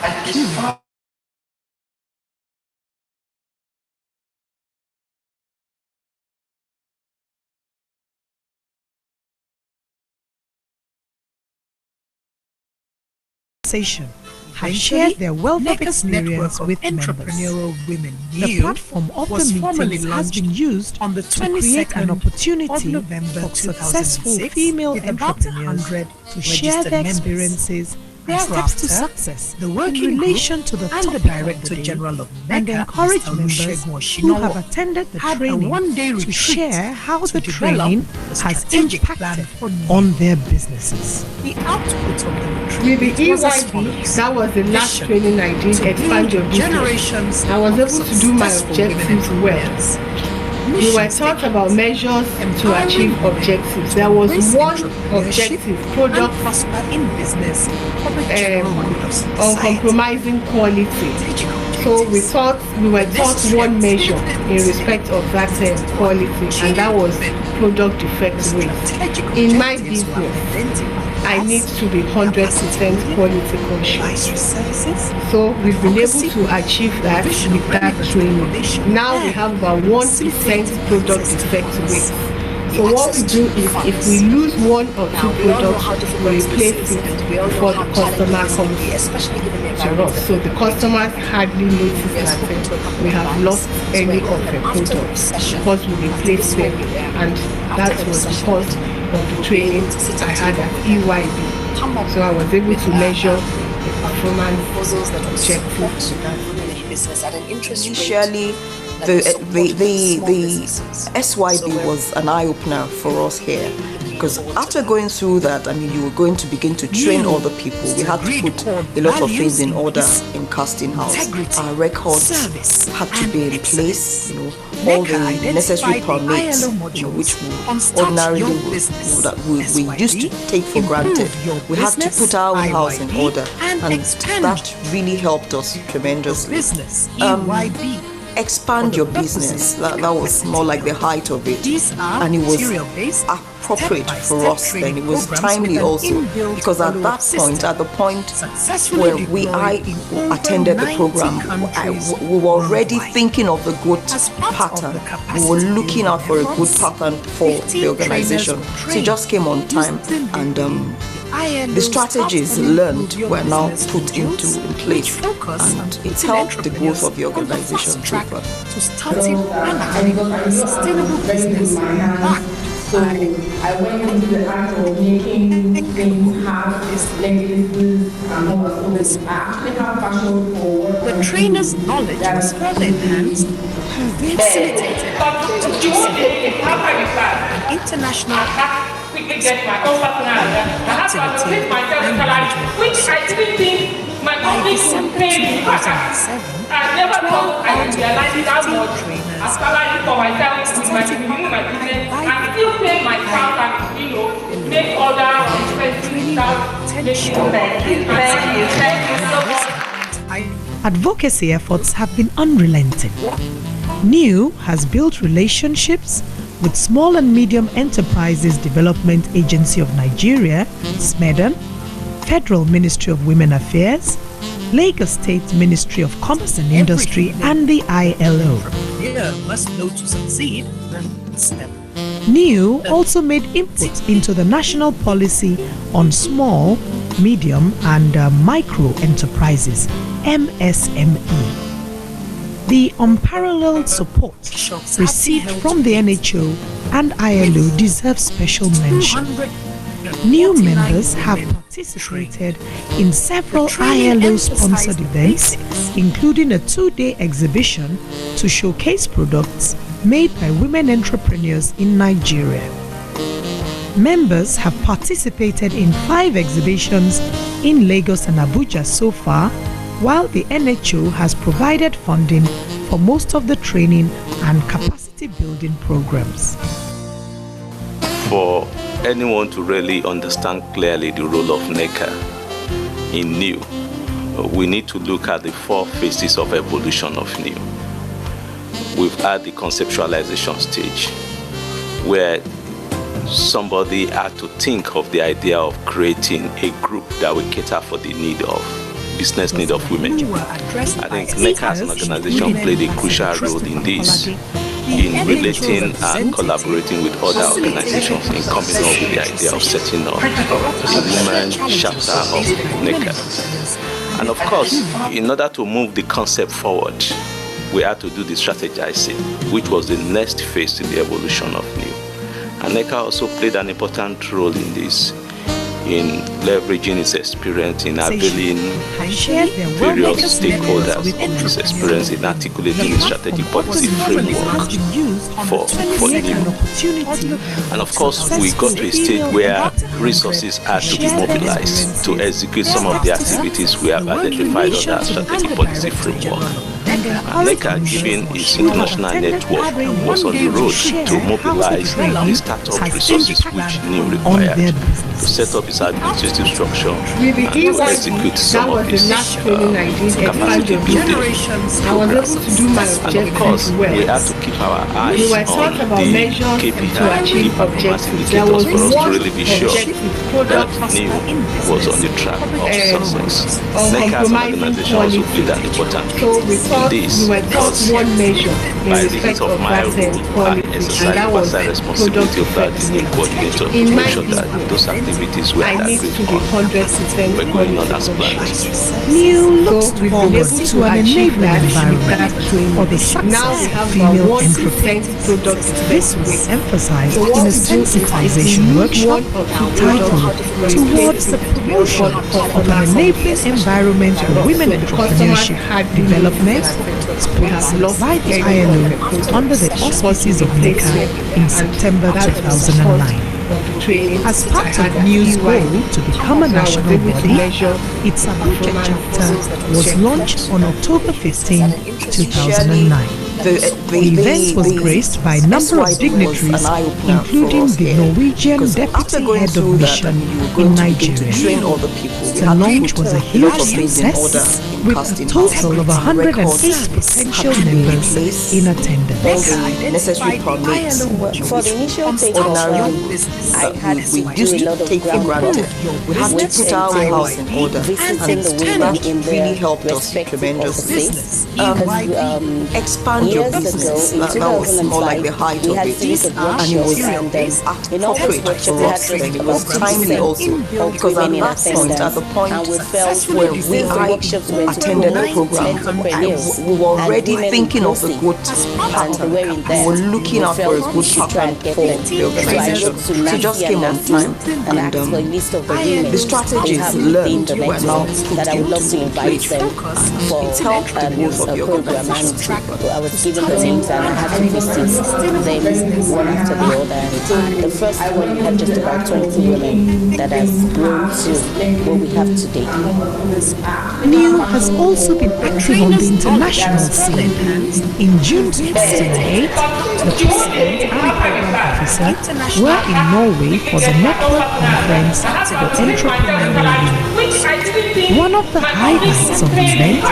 And it's peculiar have shared their wealth of NECA's network experience of with members. entrepreneurial women. The Nnew platform of was the formally meetings has launched been used on the to create an 22nd opportunity of November for successful 2006 female with about entrepreneurs 100 to share registered their members. experiences and steps Thereafter, to success the in working relation group to the and the topic of Director day, General of and NECA, encourage Mr. members Olusegun who Oshinowo, have attended the had a training one-day to retreat share how to the develop training the has strategic plan impacted for Nnew. on their businesses. The output of the With retreat the was as EYB, follows. that was the last Vision training I did, to expand your build business. generations I was of able to do my successful women objectives well. entrepreneurs. We were Mission taught about measures to empowering achieve women objectives. to There was embrace one entrepreneurship objective, and product prosper in business for the general good of society. uncompromising quality. So we were taught one measure in respect of that quality, and that was product defect rate. In my business, I need to be 100% quality conscious. So we've been able to achieve that with that training. Now we have about 1% product defect rate. So what we do is if we lose one or two products, we replace it before the customer comes to us. So the customers hardly notice that we have lost any of the products because we replaced them, and that was because of the training I had at EYB. So I was able to measure the performance objectives. Initially, the SYB was an eye-opener for us here, because after going through that, I mean, you were going to begin to train other people. We had to put a lot of things in order in casting house. Our records had to be in place, you know, all the necessary permits, you know, which we ordinarily we used to take for granted. We had to put our own house in order, and that really helped us tremendously. Expand your business. That was more like the height of it, and it was appropriate for us then. It was timely also, because at that point, at the point when I attended the program, we were already thinking of the good pattern. We were looking out for a good pattern for the organization. So it just came on time, and the strategies learned were now put in place, and it helped the growth of the organization so far. To starting and having a sustainable business backed. So I went into the act of making things have legacies and all that. So I actually have passion for work. The trainer's knowledge was further enhanced and facilitated an international quickly get my own personal agenda. I have to allocate myself a salary, which I didn't think my company could pay me. I never thought I would realize that much a salary for myself with my business and still pay my staff and, you know, make other expenses without making Thank you so much. Advocacy efforts have been unrelenting. Nnew has built relationships with Small and Medium Enterprises Development Agency of Nigeria, SMEDAN, Federal Ministry of Women Affairs, Lagos State Ministry of Commerce and Industry, and the ILO. Must know to succeed. Nnew also made input into the national policy on small, medium, and micro enterprises, MSME. The unparalleled support received from the NHO and ILO deserves special mention. New members have participated in several ILO-sponsored events, including a 2-day exhibition to showcase products made by women entrepreneurs in Nigeria. Members have participated in 5 exhibitions in Lagos and Abuja so far, while the NHO has provided funding for most of the training and capacity building programs. For anyone to really understand clearly the role of NECA in Nnew, we need to look at the 4 phases of evolution of Nnew. We've had the conceptualization stage, where somebody had to think of the idea of creating a group that will cater for the business need of women. I think NECA as an organization played a crucial role in this, in relating and collaborating with other organizations in coming up with the idea of setting up a women chapter of NECA. And of course, in order to move the concept forward, we had to do the strategizing, which was the next phase in the evolution of Nnew. And NECA also played an important role in this, in leveraging its experience in availing various stakeholders of its experience in articulating a strategic policy framework for Nnew. And of course, we got to a stage where resources had to be mobilized to execute some of the activities we have identified under our strategic policy framework. NECA, given its international network, was on the road to mobilize the startup resources which Nnew required to set up its administrative structure and to execute some of its capacity building programs. And of course, we have to keep our eyes on the KPI, key performance indicators, for us to really be sure that Nnew was on the track of success. NECA as an organization also played an important role in this, because by reason of my role, I exercised oversight responsibility of that Nnew coordinator to make sure that those activities were we're going on as planned. Nnew looks forward to an enabling environment for the success of female entrepreneurs. This was emphasized in a sensitization workshop titled Towards the Promotion of an Enabling Environment for Women Entrepreneurship Development, sponsored by the ILO under the auspices of NECA in September 2009. As part of Nnew's goal to become a national body, its Abuja chapter was launched on October 15, 2009. The event was graced by a number of dignitaries, including the Norwegian Deputy Head of Mission in Nigeria. The launch was a huge success, with a total of 108 potential members in attendance. Necessary permits. For the initial take I had we used to take for granted. We had to put our house in order, and that really helped us tremendously. Expand your business. That was more like the height of it, and it was appropriate for us. And it was timely also, because at that point, at the point where we attended the program, we were already thinking of the good pattern. We were looking out for a good pattern for the organization. So it just came on time, and the strategies learned were now put into place. It helped the growth of the organization. I was given the names and I had to visit them one after the other. The first one we had just about 20 women that has grown to what we have today. Nnew has also been active on the international scene. In June 2008, the President and Program Officer were in Norway for the Network Conference for Entrepreneurial Women. One of the highlights of the event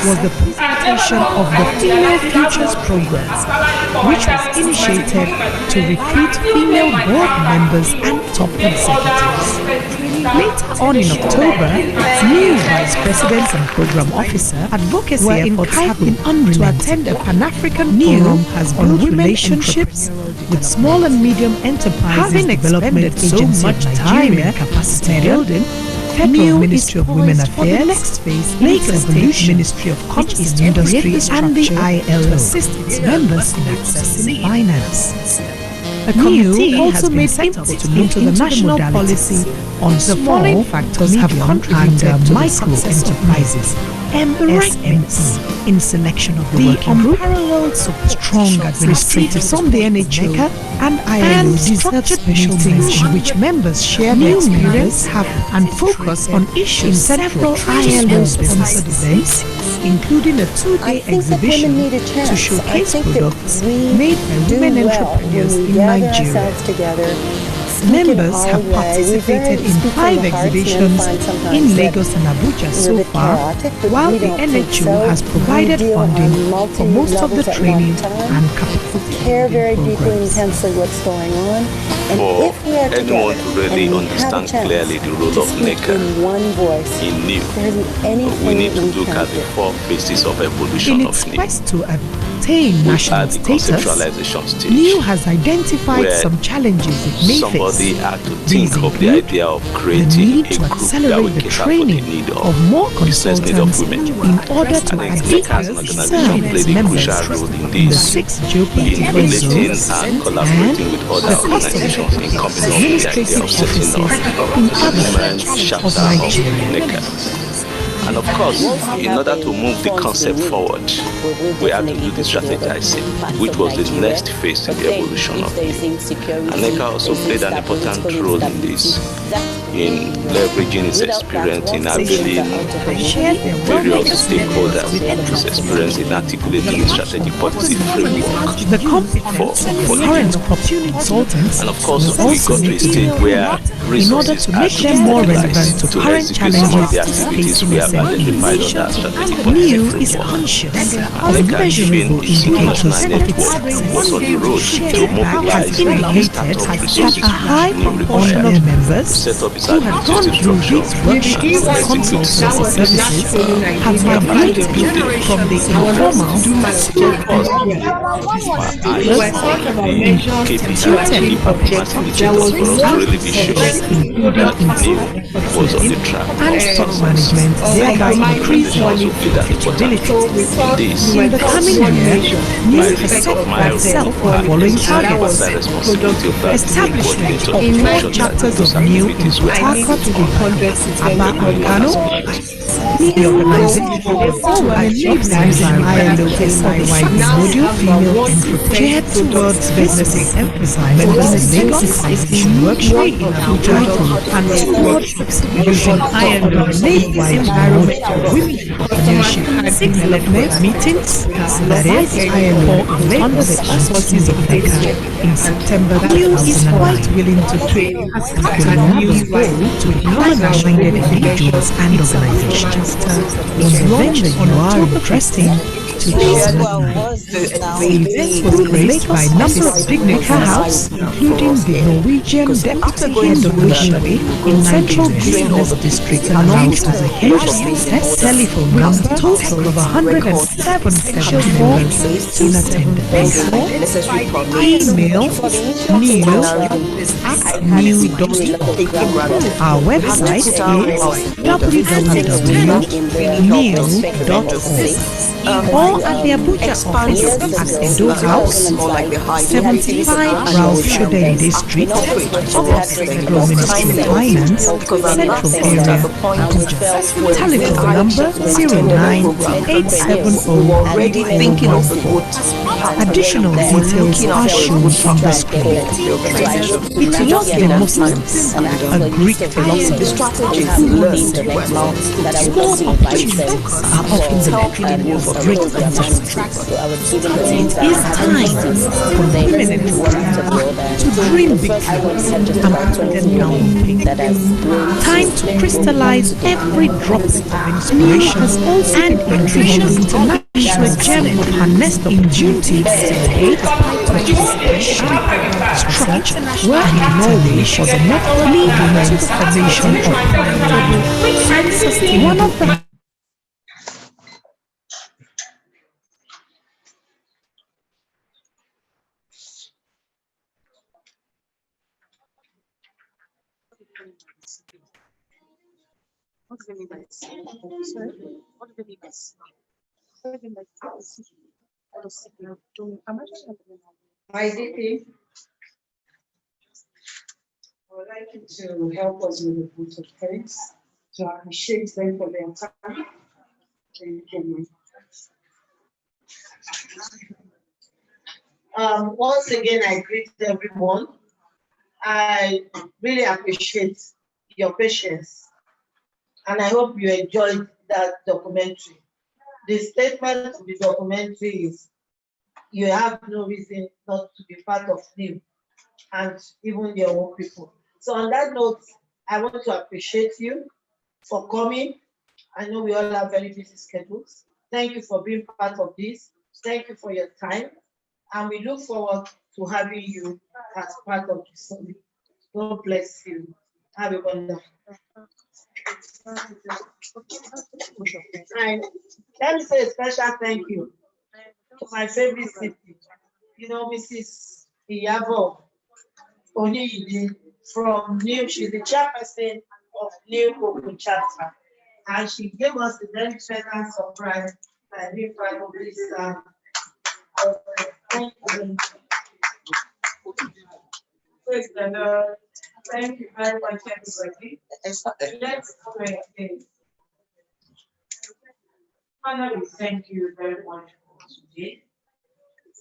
was the presentation of the Female Futures Program, which was initiated to recruit female board members and top executives. Later on in October, Nnew Vice President and Program Officer advocacy efforts have been to attend a Pan-African Nnew has built relationships with small and medium enterprises development so much time and capacity building. Federal Ministry of Women Affairs, Lake Evolution Ministry of Commerce Industry, and the ILO assist its members in accessing finance. A committee also made input into the national policy on small factors have contributed to micro enterprises (MSME) in selection of the working group, strong administrators from the NHO and ILO deserve special mention, in which members share their experience and focus on issues in several ILO-sponsored events, including a 2-day exhibition to showcase products made by women entrepreneurs in Nigeria. Its members have participated in 5 exhibitions in Lagos and Abuja so far, while the NHO has provided funding for most of the training and capacity care very building deeply and programs. intensely what's going on. And For if we are anyone together to really and we have a understand chance clearly the role to of speak NECA in one voice, in Nnew, there isn't anything we need to we look can't at the do. 4 phases of evolution In of its Nnew. quest to attain We national are the status, conceptualization stage, Nnew has identified where some challenges it may somebody face. had to These think of the include idea of the creating need a to group that will accelerate the cater for the training need of more business need of consultants women. in order to And NECA as an adequately organization serve its played a members crucial role in in the this, 6 in geopolitical relating zones and and collaborating with other the cost of organizations in coming up with the idea administrative of setting up offices in a other women parts chapter of of Nigeria. NECA. And of course, in order to move the concept forward, we had to do the strategizing, which was the next phase in the evolution of Nnew. And NECA also played an important role in this, in leveraging its experience in availing various stakeholders its experience in articulating a strategic policy framework The competence of the current consultants and of course, will we also got to be a stage where in order resources to are make them more relevant mobilized to to current execute some of the challenges activities facing we have identified SMEs. under strategic policy Nnew is framework. conscious of NECA, given measurable its indicators international of its network, was on the road success. to Has mobilize the indicated startup that resources a high Nnew proportion of required members to set up its who have gone administrative through structure these and workshops to and execute some of consultancy these services have migrated from the informal to eyes When on talking about the measures to KPIs, key achieve performance objectives, there indicators was for us to one really be sure that Nnew was on the track and of stock success. management, thereby The increasing organization also played an important profitability. role in this In the coming year, Nnew has set for itself the following targets: responsibility of that establishment coordinator of to 4 ensure that chapters those of Nnew in activities Port were Harcourt, carried Aba, and Kano. The organization therefore will achieve the ILO SIYB module female entrepreneur geared towards businesses emphasized members in Lagos sensitization workshop in Abuja and 2 workshops using ILO SIYB module for women entrepreneurship development meetings, that is ILO under the auspices of NECA in September 2009. Nnew is quite willing to train as a collaborative goal to like-minded individuals and organizations. Was launched on October 15, 2009. The event was graced by a number of dignitary house, including the Norwegian Deputy Head of Missionary in Central Business District announced as a huge success. Telephone number total of 107 special members in attendance. Email nnew@nnew.org. Our website is www.nnew.org. Or at the Abuja office at Edo House, 75 Ralph Shodende Street, opposite Federal Ministry of Finance, Central Area, Abuja. Telephone number 09870414. Additional details are shown on the screen. It was Demosthenes, a Greek philosopher, who learned well. Small opportunities are often the beginning of great enterprise. It is time for women entrepreneurs to dream big and put them down on paper. Time to crystallize every drop of inspiration and introduce international gem of her nest of opportunities, participation, structure, work in Norway for the network leading to the formation of one of the What do they mean by this? Sorry? What do they mean by this? What do they mean by this? My DP, I would like you to help us with a vote of thanks to appreciate them for their time. Thank you. Once again, I greet everyone. I really appreciate your patience, and I hope you enjoyed that documentary. The statement of the documentary is, you have no reason not to be part of Nnew. and even your own people. So on that note, I want to appreciate you for coming. I know we all have very busy schedules. Thank you for being part of this. Thank you for your time. And we look forward to having you as part of the summit. God bless you. Have a wonderful. And let me say a special thank you to my favorite city. You know, Mrs. Iyabo Oniyide from Nnew. She's the chairperson of Nnew Open Chapter. And she gave us a very pleasant surprise by being part of this. Thank you. Praise the Lord. Thank you very much, everybody. Let's pray again. Father, we thank you very much for today.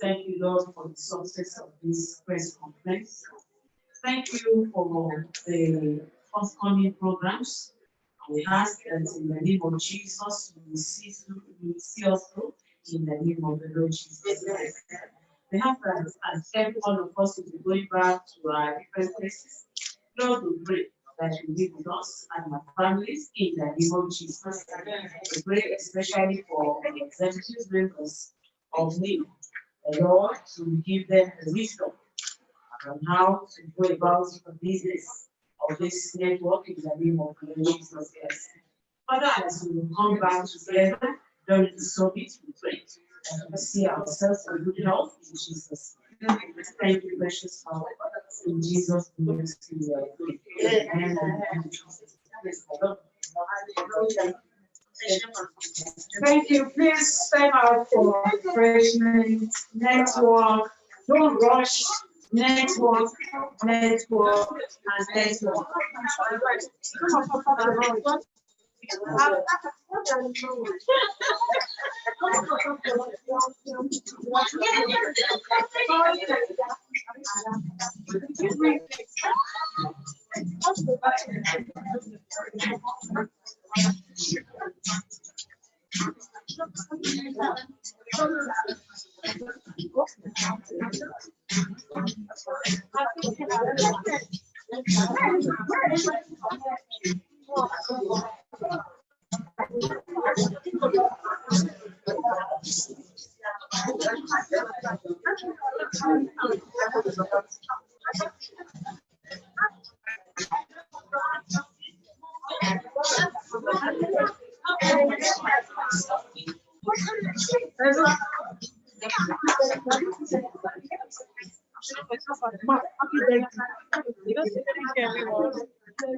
Thank you, Lord, for the success of this press conference. Thank you for the forthcoming programs. We ask that in the name of Jesus, we will see us through in the name of the Lord Jesus. We have that as every one of us will be going back to our different places. Lord, we pray that you be with us and our families in the name of Jesus. We pray especially for the executive members of Nnew, the Lord to give them the wisdom on how to go about the business of this network in the name of the Lord Jesus. Father, as we will come back together during the summit, we pray that we see ourselves in good health in Jesus' name. Thank you, precious Father. In Jesus' name, we pray. Amen. Thank you. Please step out for refreshment, network. Don't rush. Network, and network.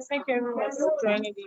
Thank you everyone for joining the